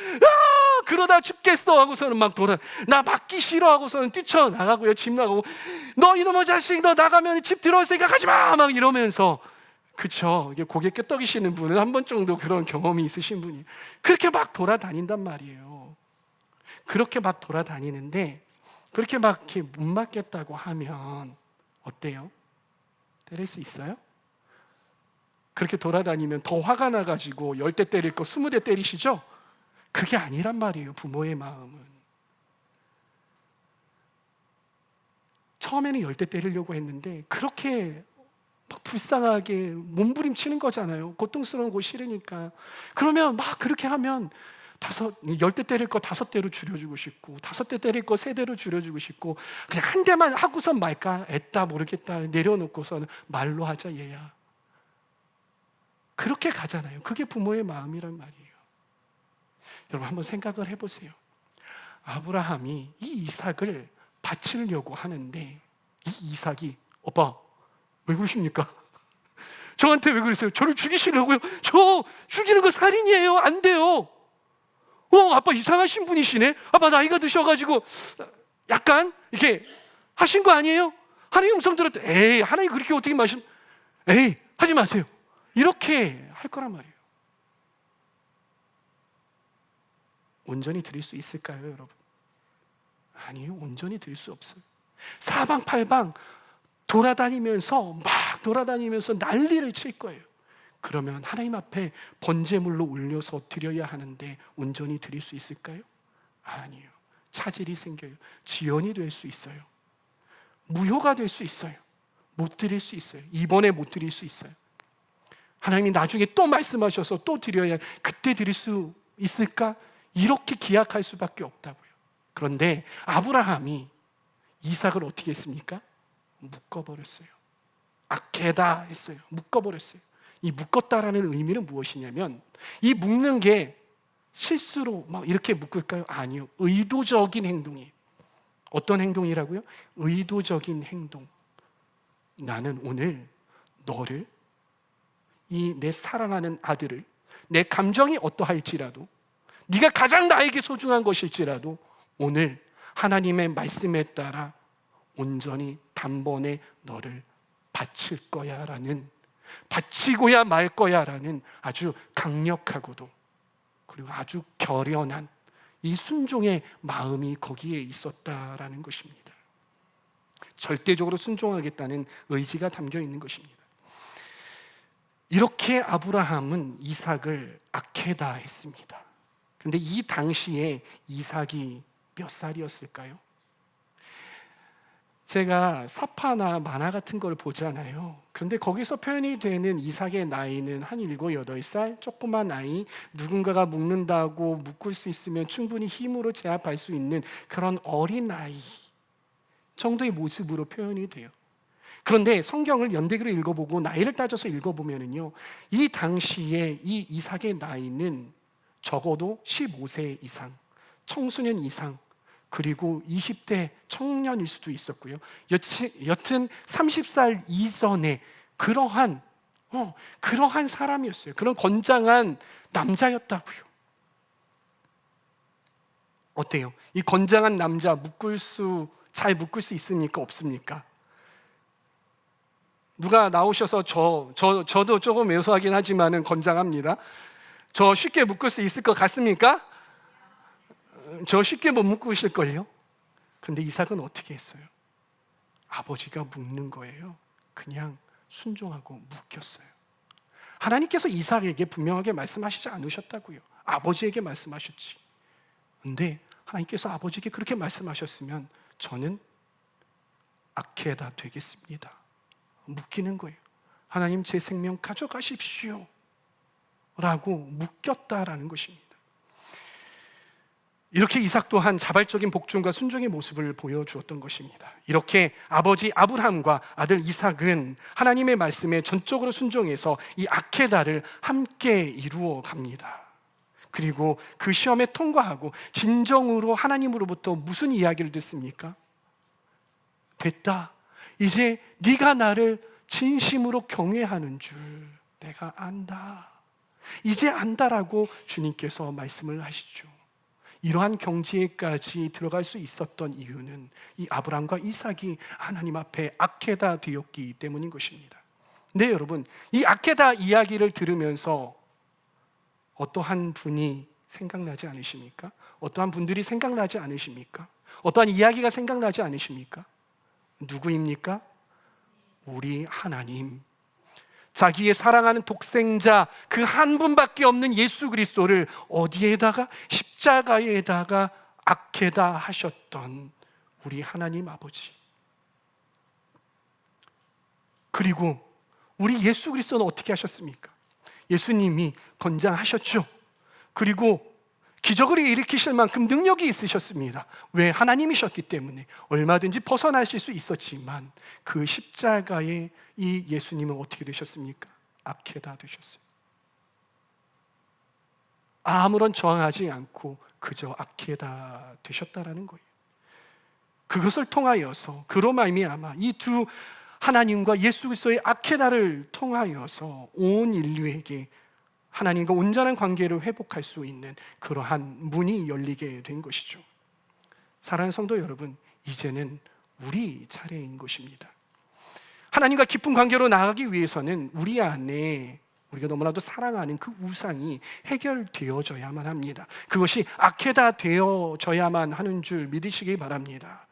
그러다 죽겠어 하고서는 막 나 맞기 싫어 하고서는 뛰쳐나가고요. 집 나가고, 너 이놈의 자식, 너 나가면 집 들어올 생각 하지 마! 막 이러면서. 그쵸? 이게 고개 끄덕이시는 분은 한 번 정도 그런 경험이 있으신 분이 그렇게 막 돌아다닌단 말이에요. 그렇게 막 돌아다니는데, 그렇게 막 이렇게 못 맞겠다고 하면 어때요? 때릴 수 있어요? 그렇게 돌아다니면 더 화가 나가지고 10대 때릴 거 20대 때리시죠? 그게 아니란 말이에요. 부모의 마음은 처음에는 10대 때리려고 했는데 그렇게 막 불쌍하게 몸부림치는 거잖아요. 고통스러운 거 싫으니까. 그러면 막 그렇게 하면 10대 때릴 거 5대로 줄여주고 싶고, 5대 때릴 거 3대로 줄여주고 싶고, 그냥 한 대만 하고선 말까? 애따 모르겠다 내려놓고서는 말로 하자 얘야. 그렇게 가잖아요. 그게 부모의 마음이란 말이에요. 여러분, 한번 생각을 해보세요. 아브라함이 이 이삭을 바치려고 하는데, 이 이삭이 오빠 왜 그러십니까? 저한테 왜 그러세요? 저를 죽이시려고요? 저 죽이는 거 살인이에요. 안 돼요. 아빠 이상하신 분이시네. 아빠 나이가 드셔가지고 약간 이렇게 하신 거 아니에요? 하나님 음성 들을 때 에이, 하나님 그렇게 어떻게 에이, 하지 마세요. 이렇게 할 거란 말이에요. 온전히 드릴 수 있을까요, 여러분? 아니요, 온전히 드릴 수 없어요. 사방팔방 돌아다니면서 난리를 칠 거예요. 그러면 하나님 앞에 번제물로 올려서 드려야 하는데 온전히 드릴 수 있을까요? 아니요. 차질이 생겨요. 지연이 될 수 있어요. 무효가 될 수 있어요. 못 드릴 수 있어요. 이번에 못 드릴 수 있어요. 하나님이 나중에 또 말씀하셔서 또 드려야, 그때 드릴 수 있을까? 이렇게 기약할 수밖에 없다고요. 그런데 아브라함이 이삭을 어떻게 했습니까? 묶어버렸어요. 아케다 했어요. 묶어버렸어요. 이 묶었다라는 의미는 무엇이냐면, 이 묶는 게 실수로 막 이렇게 묶을까요? 아니요. 의도적인 행동이에요. 어떤 행동이라고요? 의도적인 행동. 나는 오늘 너를, 이 내 사랑하는 아들을, 내 감정이 어떠할지라도, 네가 가장 나에게 소중한 것일지라도 오늘 하나님의 말씀에 따라 온전히 단번에 너를 바칠 거야 라는, 바치고야 말 거야 라는 아주 강력하고도 그리고 아주 결연한 이 순종의 마음이 거기에 있었다라는 것입니다. 절대적으로 순종하겠다는 의지가 담겨 있는 것입니다. 이렇게 아브라함은 이삭을 아케다 했습니다. 그런데 이 당시에 이삭이 몇 살이었을까요? 제가 사파나 만화 같은 걸 보잖아요. 그런데 거기서 표현이 되는 이삭의 나이는 한 7, 8살, 조그만 아이, 누군가가 묶는다고 묶을 수 있으면 충분히 힘으로 제압할 수 있는 그런 어린 아이 정도의 모습으로 표현이 돼요. 그런데 성경을 연대기로 읽어보고 나이를 따져서 읽어보면은요, 이 당시에 이 이삭의 나이는 적어도 15세 이상, 청소년 이상, 그리고 20대 청년일 수도 있었고요. 여튼 30살 이전에 그러한 사람이었어요. 그런 건장한 남자였다고요. 어때요? 이 건장한 남자 잘 묶을 수 있습니까? 없습니까? 누가 나오셔서 저도 조금 왜소하긴 하지만은 건장합니다. 저 쉽게 묶을 수 있을 것 같습니까? 저 쉽게 못 묶으실걸요? 근데 이삭은 어떻게 했어요? 아버지가 묶는 거예요. 그냥 순종하고 묶였어요. 하나님께서 이삭에게 분명하게 말씀하시지 않으셨다고요. 아버지에게 말씀하셨지. 근데 하나님께서 아버지에게 그렇게 말씀하셨으면 저는 아케다 되겠습니다. 묶이는 거예요. 하나님 제 생명 가져가십시오 라고 묶였다라는 것입니다. 이렇게 이삭 또한 자발적인 복종과 순종의 모습을 보여주었던 것입니다. 이렇게 아버지 아브라함과 아들 이삭은 하나님의 말씀에 전적으로 순종해서 이 아케다를 함께 이루어 갑니다. 그리고 그 시험에 통과하고 진정으로 하나님으로부터 무슨 이야기를 듣습니까? 됐다. 이제 네가 나를 진심으로 경외하는 줄 내가 안다. 이제 안다라고 주님께서 말씀을 하시죠. 이러한 경지에까지 들어갈 수 있었던 이유는 이 아브라함과 이삭이 하나님 앞에 아케다 되었기 때문인 것입니다. 네, 여러분, 이 아케다 이야기를 들으면서 어떠한 분이 생각나지 않으십니까? 어떠한 분들이 생각나지 않으십니까? 어떠한 이야기가 생각나지 않으십니까? 누구입니까? 우리 하나님, 자기의 사랑하는 독생자 그 한 분밖에 없는 예수 그리스도를 어디에다가? 십자가에다가 아케다 하셨던 우리 하나님 아버지. 그리고 우리 예수 그리스도는 어떻게 하셨습니까? 예수님이 건장하셨죠. 그리고 기적을 일으키실 만큼 능력이 있으셨습니다. 왜? 하나님이셨기 때문에 얼마든지 벗어나실 수 있었지만 그 십자가에 이 예수님은 어떻게 되셨습니까? 아케다 되셨어요. 아무런 저항하지 않고 그저 아케다 되셨다라는 거예요. 그것을 통하여서 그로 말미암아 이 두 하나님과 예수 그리스도의 아케다를 통하여서 온 인류에게 하나님과 온전한 관계를 회복할 수 있는 그러한 문이 열리게 된 것이죠. 사랑하는 성도 여러분, 이제는 우리 차례인 것입니다. 하나님과 깊은 관계로 나아가기 위해서는 우리 안에 우리가 너무나도 사랑하는 그 우상이 해결되어져야만 합니다. 그것이 아케다 되어져야만 하는 줄 믿으시기 바랍니다.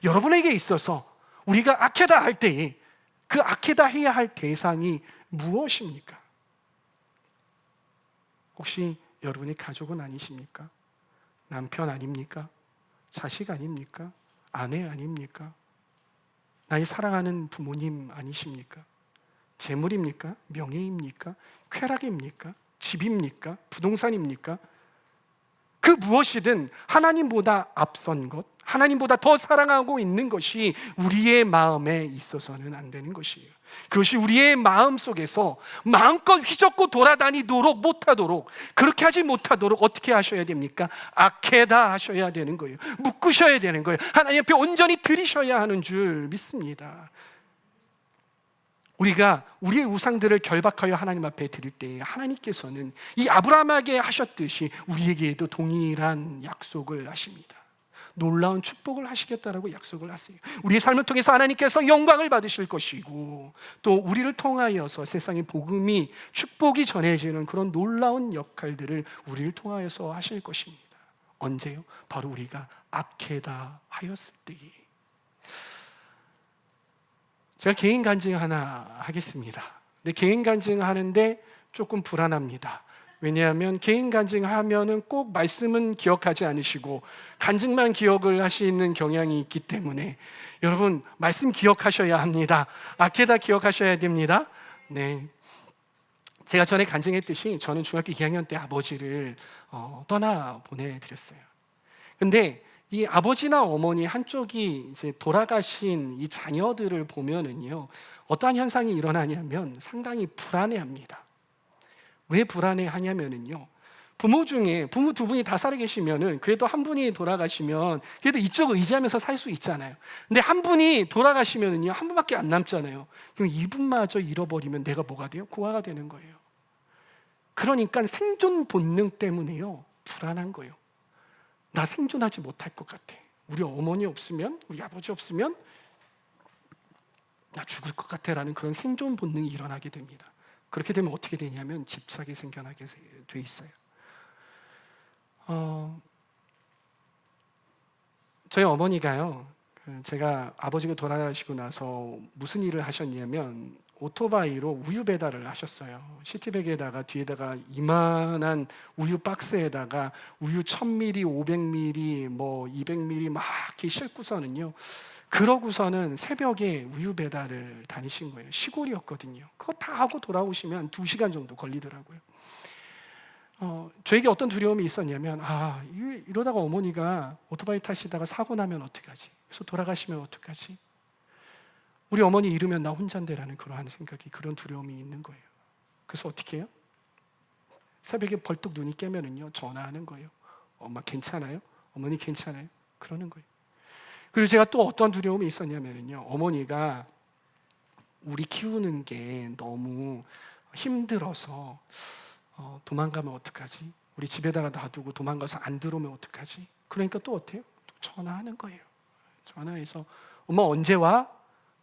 여러분에게 있어서 우리가 아케다 할 때에 그 아케다 해야 할 대상이 무엇입니까? 혹시 여러분의 가족은 아니십니까? 남편 아닙니까? 자식 아닙니까? 아내 아닙니까? 나의 사랑하는 부모님 아니십니까? 재물입니까? 명예입니까? 쾌락입니까? 집입니까? 부동산입니까? 그 무엇이든 하나님보다 앞선 것, 하나님보다 더 사랑하고 있는 것이 우리의 마음에 있어서는 안 되는 것이에요. 그것이 우리의 마음 속에서 마음껏 휘젓고 돌아다니도록 못하도록, 그렇게 하지 못하도록 어떻게 하셔야 됩니까? 아케다 하셔야 되는 거예요. 묶으셔야 되는 거예요. 하나님 앞에 온전히 드리셔야 하는 줄 믿습니다. 우리가 우리의 우상들을 결박하여 하나님 앞에 드릴 때 하나님께서는 이 아브라함에게 하셨듯이 우리에게도 동일한 약속을 하십니다. 놀라운 축복을 하시겠다라고 약속을 하세요. 우리의 삶을 통해서 하나님께서 영광을 받으실 것이고 또 우리를 통하여서 세상의 복음이, 축복이 전해지는 그런 놀라운 역할들을 우리를 통하여서 하실 것입니다. 언제요? 바로 우리가 아케다 하였을 때에. 제가 개인 간증 하나 하겠습니다. 근데 개인 간증 하는데 조금 불안합니다. 왜냐하면 개인 간증하면은 꼭 말씀은 기억하지 않으시고 간증만 기억을 하시는 경향이 있기 때문에 여러분 말씀 기억하셔야 합니다. 아케다 기억하셔야 됩니다. 네, 제가 전에 간증했듯이 저는 중학교 2학년 때 아버지를 떠나 보내드렸어요. 근데 이 아버지나 어머니 한쪽이 이제 돌아가신 이 자녀들을 보면은요, 어떠한 현상이 일어나냐면 상당히 불안해합니다. 왜 불안해하냐면은요, 부모 중에 부모 두 분이 다 살아 계시면은 그래도 한 분이 돌아가시면 그래도 이쪽을 의지하면서 살 수 있잖아요. 근데 한 분이 돌아가시면은요, 한 분밖에 안 남잖아요. 그럼 이분마저 잃어버리면 내가 뭐가 돼요? 고아가 되는 거예요. 그러니까 생존 본능 때문에요, 불안한 거예요. 나 생존하지 못할 것 같아. 우리 어머니 없으면, 우리 아버지 없으면 나 죽을 것 같아라는 그런 생존 본능이 일어나게 됩니다. 그렇게 되면 어떻게 되냐면 집착이 생겨나게 돼 있어요. 저희 어머니가요, 제가 아버지가 돌아가시고 나서 무슨 일을 하셨냐면 오토바이로 우유 배달을 하셨어요. 시티백에다가 뒤에다가 이만한 우유 박스에다가 우유 1000ml, 500ml, 뭐 200ml 막 이렇게 싣고서는요. 그러고서는 새벽에 우유 배달을 다니신 거예요. 시골이었거든요. 그거 다 하고 돌아오시면 2시간 정도 걸리더라고요. 저에게 어떤 두려움이 있었냐면, 이러다가 어머니가 오토바이 타시다가 사고 나면 어떡하지? 그래서 돌아가시면 어떡하지? 우리 어머니 잃으면 나 혼자인데라는 그러한 생각이, 그런 두려움이 있는 거예요. 그래서 어떻게 해요? 새벽에 벌떡 눈이 깨면은요, 전화하는 거예요. 엄마 괜찮아요? 어머니 괜찮아요? 그러는 거예요. 그리고 제가 또 어떤 두려움이 있었냐면요, 어머니가 우리 키우는 게 너무 힘들어서 도망가면 어떡하지? 우리 집에다가 놔두고 도망가서 안 들어오면 어떡하지? 그러니까 또 어때요? 또 전화하는 거예요. 전화해서 엄마 언제 와?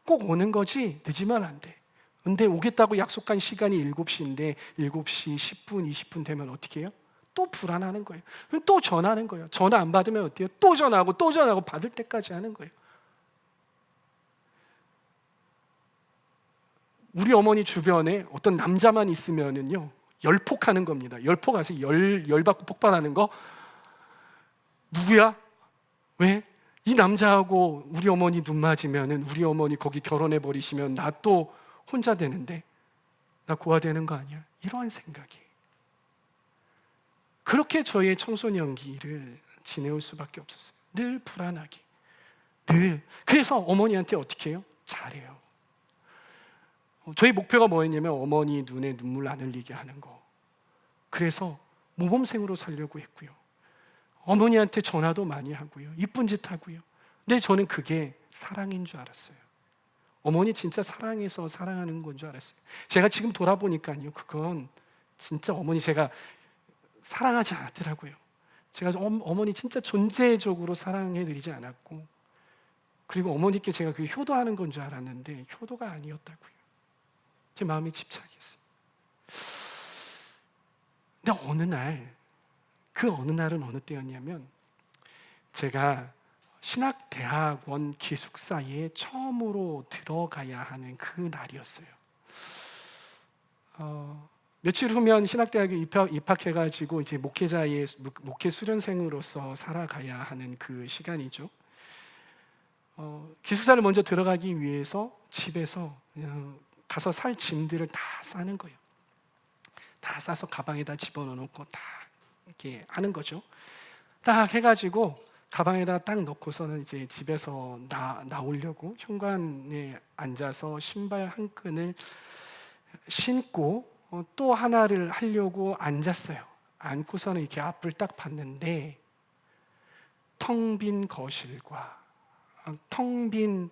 꼭 오는 거지? 늦으면 안 돼. 근데 오겠다고 약속한 시간이 7시인데 7시 10분, 20분 되면 어떻게 해요? 또 불안하는 거예요. 그럼 또 전화하는 거예요. 전화 안 받으면 어때요? 또 전화하고 또 전화하고 받을 때까지 하는 거예요. 우리 어머니 주변에 어떤 남자만 있으면은요, 열폭하는 겁니다. 열폭 아세요? 열받고 폭발하는 거? 누구야? 왜? 이 남자하고 우리 어머니 눈 맞으면은 우리 어머니 거기 결혼해 버리시면 나 또 혼자 되는데, 나 고아 되는 거 아니야? 이러한 생각이. 그렇게 저의 청소년기를 지내올 수밖에 없었어요. 늘 불안하게. 늘. 그래서 어머니한테 어떻게 해요? 잘해요. 저희 목표가 뭐였냐면 어머니 눈에 눈물 안 흘리게 하는 거. 그래서 모범생으로 살려고 했고요. 어머니한테 전화도 많이 하고요. 이쁜 짓 하고요. 근데 저는 그게 사랑인 줄 알았어요. 어머니 진짜 사랑해서 사랑하는 건 줄 알았어요. 제가 지금 돌아보니까요, 그건 진짜 어머니 제가 사랑하지 않았더라고요. 제가 어머니 진짜 존재적으로 사랑해드리지 않았고, 그리고 어머니께 제가 그 효도하는 건 줄 알았는데 효도가 아니었다고요. 제 마음이 집착했어요. 근데 그 어느 날은 어느 때였냐면, 제가 신학대학원 기숙사에 처음으로 들어가야 하는 그 날이었어요. 며칠 후면 신학대학에 입학해가지고 이제 목회 수련생으로서 살아가야 하는 그 시간이죠. 기숙사를 먼저 들어가기 위해서 집에서 가서 살 짐들을 다 싸는 거예요. 다 싸서 가방에다 집어넣고 다 이렇게 하는 거죠. 딱 해가지고 가방에다 딱 넣고서는 이제 집에서 나오려고 현관에 앉아서 신발 한 끈을 신고 또 하나를 하려고 앉았어요. 앉고서는 이렇게 앞을 딱 봤는데 텅 빈 거실과 텅 빈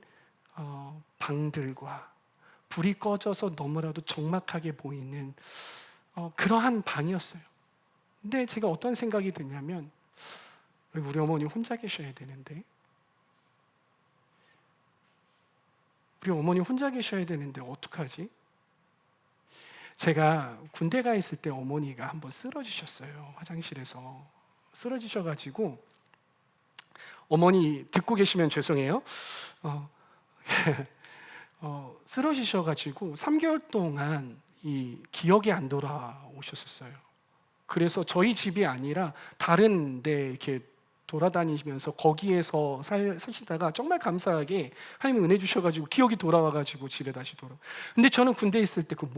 방들과 불이 꺼져서 너무나도 적막하게 보이는 그러한 방이었어요. 근데 제가 어떤 생각이 드냐면, 우리 어머니 혼자 계셔야 되는데, 어떡하지? 제가 군대 가 있을 때 어머니가 한번 쓰러지셨어요. 화장실에서 쓰러지셔가지고, 어머니 듣고 계시면 죄송해요. 쓰러지셔가지고 3개월 동안 이 기억이 안 돌아오셨었어요. 그래서 저희 집이 아니라 다른 데 이렇게 돌아다니시면서 거기에서 사시다가 정말 감사하게 하나님이 은혜 주셔가지고 기억이 돌아와가지고 집에 다시 돌아. 근데 저는 군대에 있을 때 그거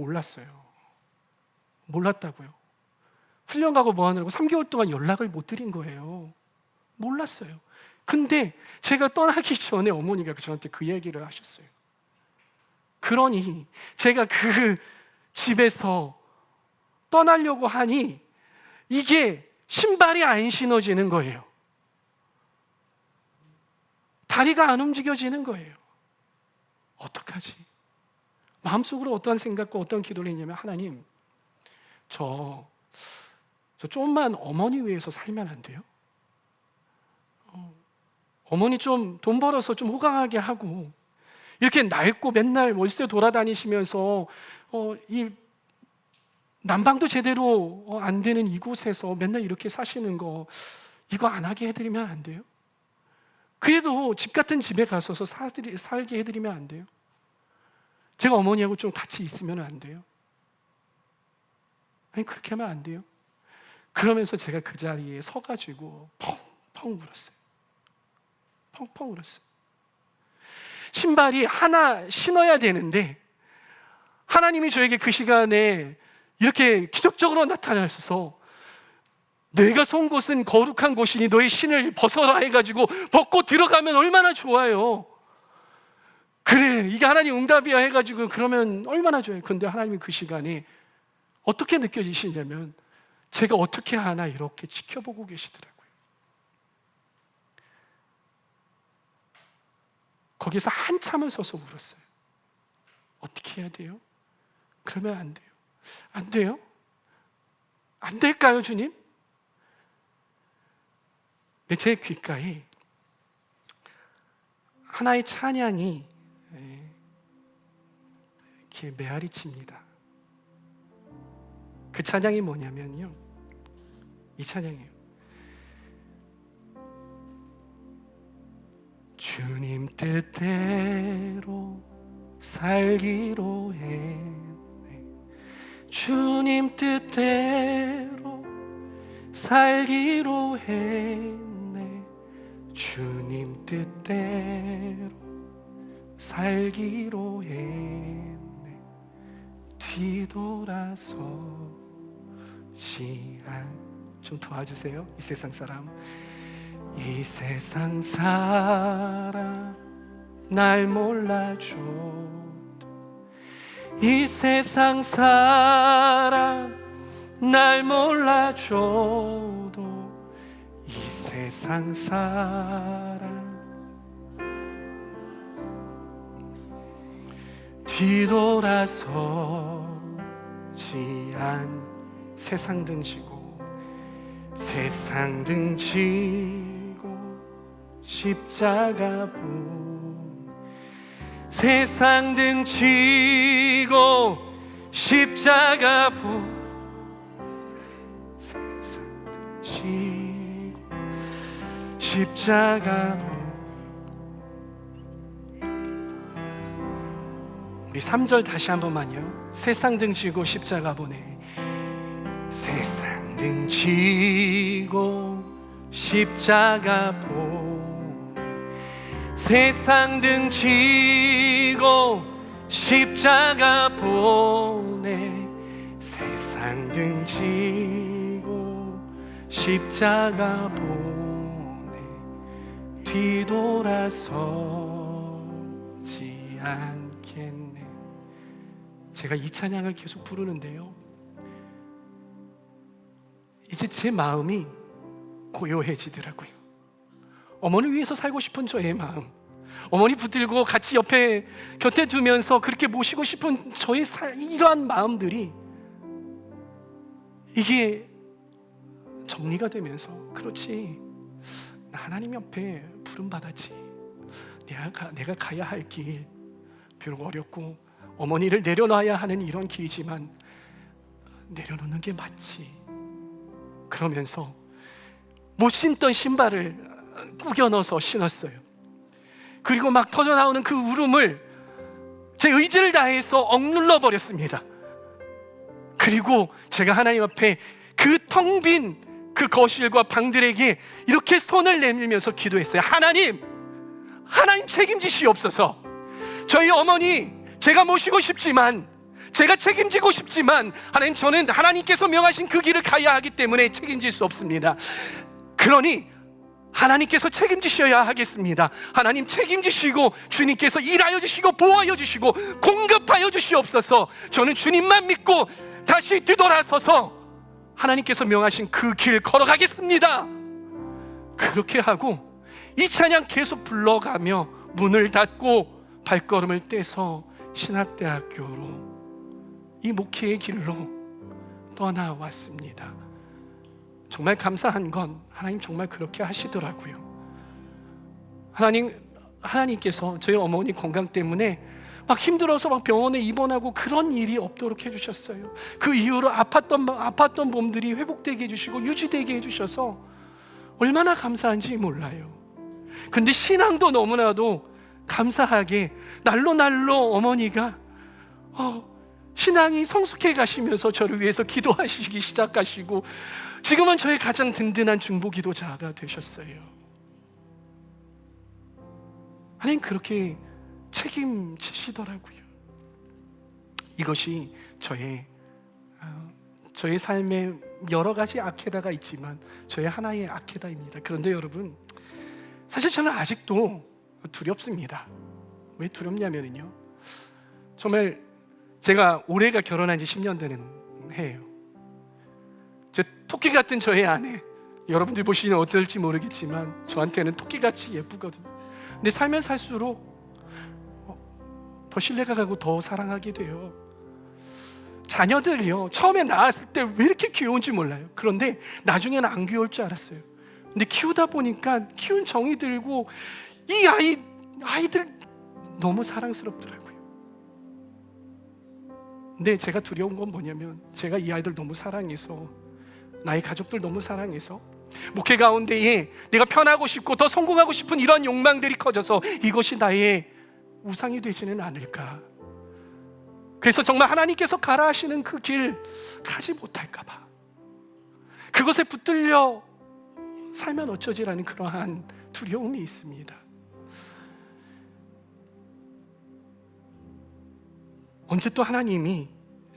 몰랐다고요. 훈련 가고 뭐 하느라고 3개월 동안 연락을 못 드린 거예요. 몰랐어요. 근데 제가 떠나기 전에 어머니가 저한테 그 얘기를 하셨어요. 그러니 제가 그 집에서 떠나려고 하니 이게 신발이 안 신어지는 거예요. 다리가 안 움직여지는 거예요. 어떡하지? 마음속으로 어떤 생각과 어떤 기도를 했냐면, 하나님, 저 조금만 어머니 위해서 살면 안 돼요? 어머니 좀 돈 벌어서 좀 호강하게 하고, 이렇게 낡고 맨날 월세 돌아다니시면서 이 난방도 제대로 안 되는 이곳에서 맨날 이렇게 사시는 거, 이거 안 하게 해드리면 안 돼요? 그래도 집 같은 집에 가서서 살게 해드리면 안 돼요? 제가 어머니하고 좀 같이 있으면 안 돼요? 아니, 그렇게 하면 안 돼요? 그러면서 제가 그 자리에 서가지고 펑펑 울었어요. 펑펑 울었어요. 신발이 하나 신어야 되는데 하나님이 저에게 그 시간에 이렇게 기적적으로 나타나셔서, 내가 선 곳은 거룩한 곳이니 너의 신을 벗어라 해가지고 벗고 들어가면 얼마나 좋아요. 그래, 이게 하나님 응답이야 해가지고 그러면 얼마나 좋아요. 근데 하나님이 그 시간에 어떻게 느껴지시냐면, 제가 어떻게 하나 이렇게 지켜보고 계시더라고요. 거기서 한참을 서서 울었어요. 어떻게 해야 돼요? 그러면 안 돼요. 안 돼요? 안 될까요, 주님? 제 귓가에 하나의 찬양이 이렇게 메아리 칩니다. 그 찬양이 뭐냐면요, 이 찬양이에요. 주님 뜻대로 살기로 했네. 주님 뜻대로 살기로 했네. 주님 뜻대로 살기로 했네. 뒤돌아서지 좀 도와주세요. 이 세상 사람, 이 세상 사람 날 몰라줘도, 이 세상 사람 날 몰라줘도, 이 세상 사람 뒤돌아서지 않. 세상 등지고, 세상 등지고 십자가 본, 세상 등지고 십자가 본, 세상 등지고 십자가 본. 우리 3절 다시 한 번만요. 세상 등지고 십자가 보네. 세상 등지고 십자가 보네. 세상 등지고 십자가 보네. 세상 등지고 십자가 보네. 뒤돌아서지 않겠네. 제가 이 찬양을 계속 부르는데요, 이제 제 마음이 고요해지더라고요. 어머니 위해서 살고 싶은 저의 마음, 어머니 붙들고 같이 곁에 두면서 그렇게 모시고 싶은 저의 이러한 마음들이 이게 정리가 되면서, 그렇지, 나 하나님 옆에 부름받았지. 내가 가야 할 길, 비록 어렵고 어머니를 내려놔야 하는 이런 길이지만 내려놓는 게 맞지. 그러면서 못 신던 신발을 구겨 넣어서 신었어요. 그리고 막 터져나오는 그 울음을 제 의지를 다해서 억눌러 버렸습니다. 그리고 제가 하나님 앞에 그 텅 빈 그 거실과 방들에게 이렇게 손을 내밀면서 기도했어요. 하나님 책임지시옵소서. 저희 어머니 제가 모시고 싶지만, 제가 책임지고 싶지만, 하나님, 저는 하나님께서 명하신 그 길을 가야 하기 때문에 책임질 수 없습니다. 그러니 하나님께서 책임지셔야 하겠습니다. 하나님 책임지시고 주님께서 일하여 주시고 보호하여 주시고 공급하여 주시옵소서. 저는 주님만 믿고 다시 뒤돌아서서 하나님께서 명하신 그 길 걸어가겠습니다. 그렇게 하고 이 찬양 계속 불러가며 문을 닫고 발걸음을 떼서 신학대학교로 이 목회의 길로 떠나왔습니다. 정말 감사한 건 하나님 정말 그렇게 하시더라고요. 하나님께서 저희 어머니 건강 때문에 막 힘들어서 막 병원에 입원하고 그런 일이 없도록 해주셨어요. 그 이후로 아팠던 몸들이 회복되게 해주시고 유지되게 해주셔서 얼마나 감사한지 몰라요. 근데 신앙도 너무나도 감사하게 날로 어머니가 신앙이 성숙해 가시면서 저를 위해서 기도하시기 시작하시고 지금은 저의 가장 든든한 중보 기도자가 되셨어요. 하나님 그렇게 책임지시더라고요. 이것이 저의 삶의 여러 가지 아케다가 있지만 저의 하나의 아케다입니다. 그런데 여러분, 사실 저는 아직도 두렵습니다. 왜 두렵냐면요, 정말 제가 올해가 결혼한 지 10년 되는 해예요. 제 토끼 같은 저의 아내, 여러분들 보시면 어떨지 모르겠지만 저한테는 토끼같이 예쁘거든요. 근데 살면 살수록 더 신뢰가 가고 더 사랑하게 돼요. 자녀들이요, 처음에 낳았을 때 왜 이렇게 귀여운지 몰라요. 그런데 나중에는 안 귀여울 줄 알았어요. 근데 키우다 보니까 키운 정이 들고 이 아이들 너무 사랑스럽더라고요. 근데 제가 두려운 건 뭐냐면, 제가 이 아이들 너무 사랑해서, 나의 가족들 너무 사랑해서 목회 가운데에 내가 편하고 싶고 더 성공하고 싶은 이런 욕망들이 커져서 이것이 나의 우상이 되지는 않을까. 그래서 정말 하나님께서 가라 하시는 그 길 가지 못할까 봐, 그것에 붙들려 살면 어쩌지라는 그러한 두려움이 있습니다. 언제 또 하나님이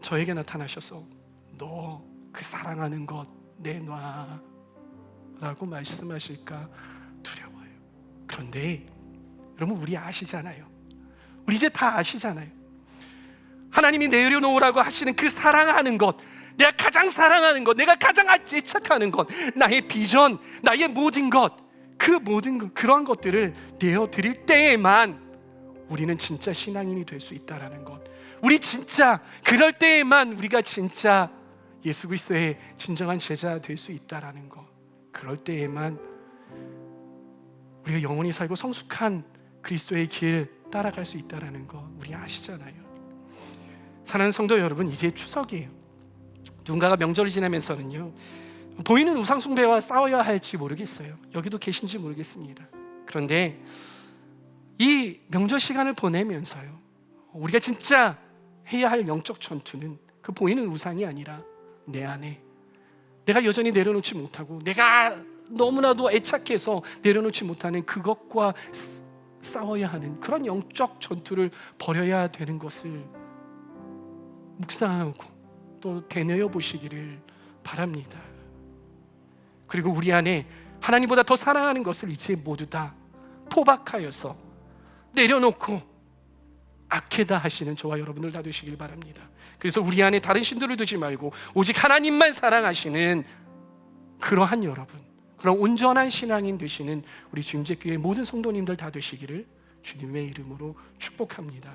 저에게 나타나셔서 너 그 사랑하는 것 내놔 라고 말씀하실까 두려워요. 그런데 여러분, 우리 아시잖아요. 우리 이제 다 아시잖아요. 하나님이 내려놓으라고 하시는 그 사랑하는 것, 내가 가장 사랑하는 것, 내가 가장 애착하는 것, 나의 비전, 나의 모든 것, 그 모든 것, 그러한 것들을 내어드릴 때에만 우리는 진짜 신앙인이 될 수 있다는 것, 우리 진짜 그럴 때에만 우리가 진짜 예수 그리스도의 진정한 제자 될 수 있다는 것, 그럴 때에만 우리가 영원히 살고 성숙한 그리스도의 길 따라갈 수 있다는 것 우리 아시잖아요. 사랑하는 성도 여러분, 이제 추석이에요. 누군가가 명절을 지나면서는요, 보이는 우상 숭배와 싸워야 할지 모르겠어요. 여기도 계신지 모르겠습니다. 그런데 이 명절 시간을 보내면서요, 우리가 진짜 해야 할 영적 전투는 그 보이는 우상이 아니라 내 안에 내가 여전히 내려놓지 못하고 내가 너무나도 애착해서 내려놓지 못하는 그것과 싸워야 하는 그런 영적 전투를 벌여야 되는 것을 묵상하고 또 되뇌어 보시기를 바랍니다. 그리고 우리 안에 하나님보다 더 사랑하는 것을 이제 모두 다 포박하여서 내려놓고 아케다 하시는 저와 여러분들 다 되시길 바랍니다. 그래서 우리 안에 다른 신들을 두지 말고 오직 하나님만 사랑하시는 그러한 여러분, 그런 온전한 신앙인 되시는 우리 주임제교회 모든 성도님들 다 되시기를 주님의 이름으로 축복합니다.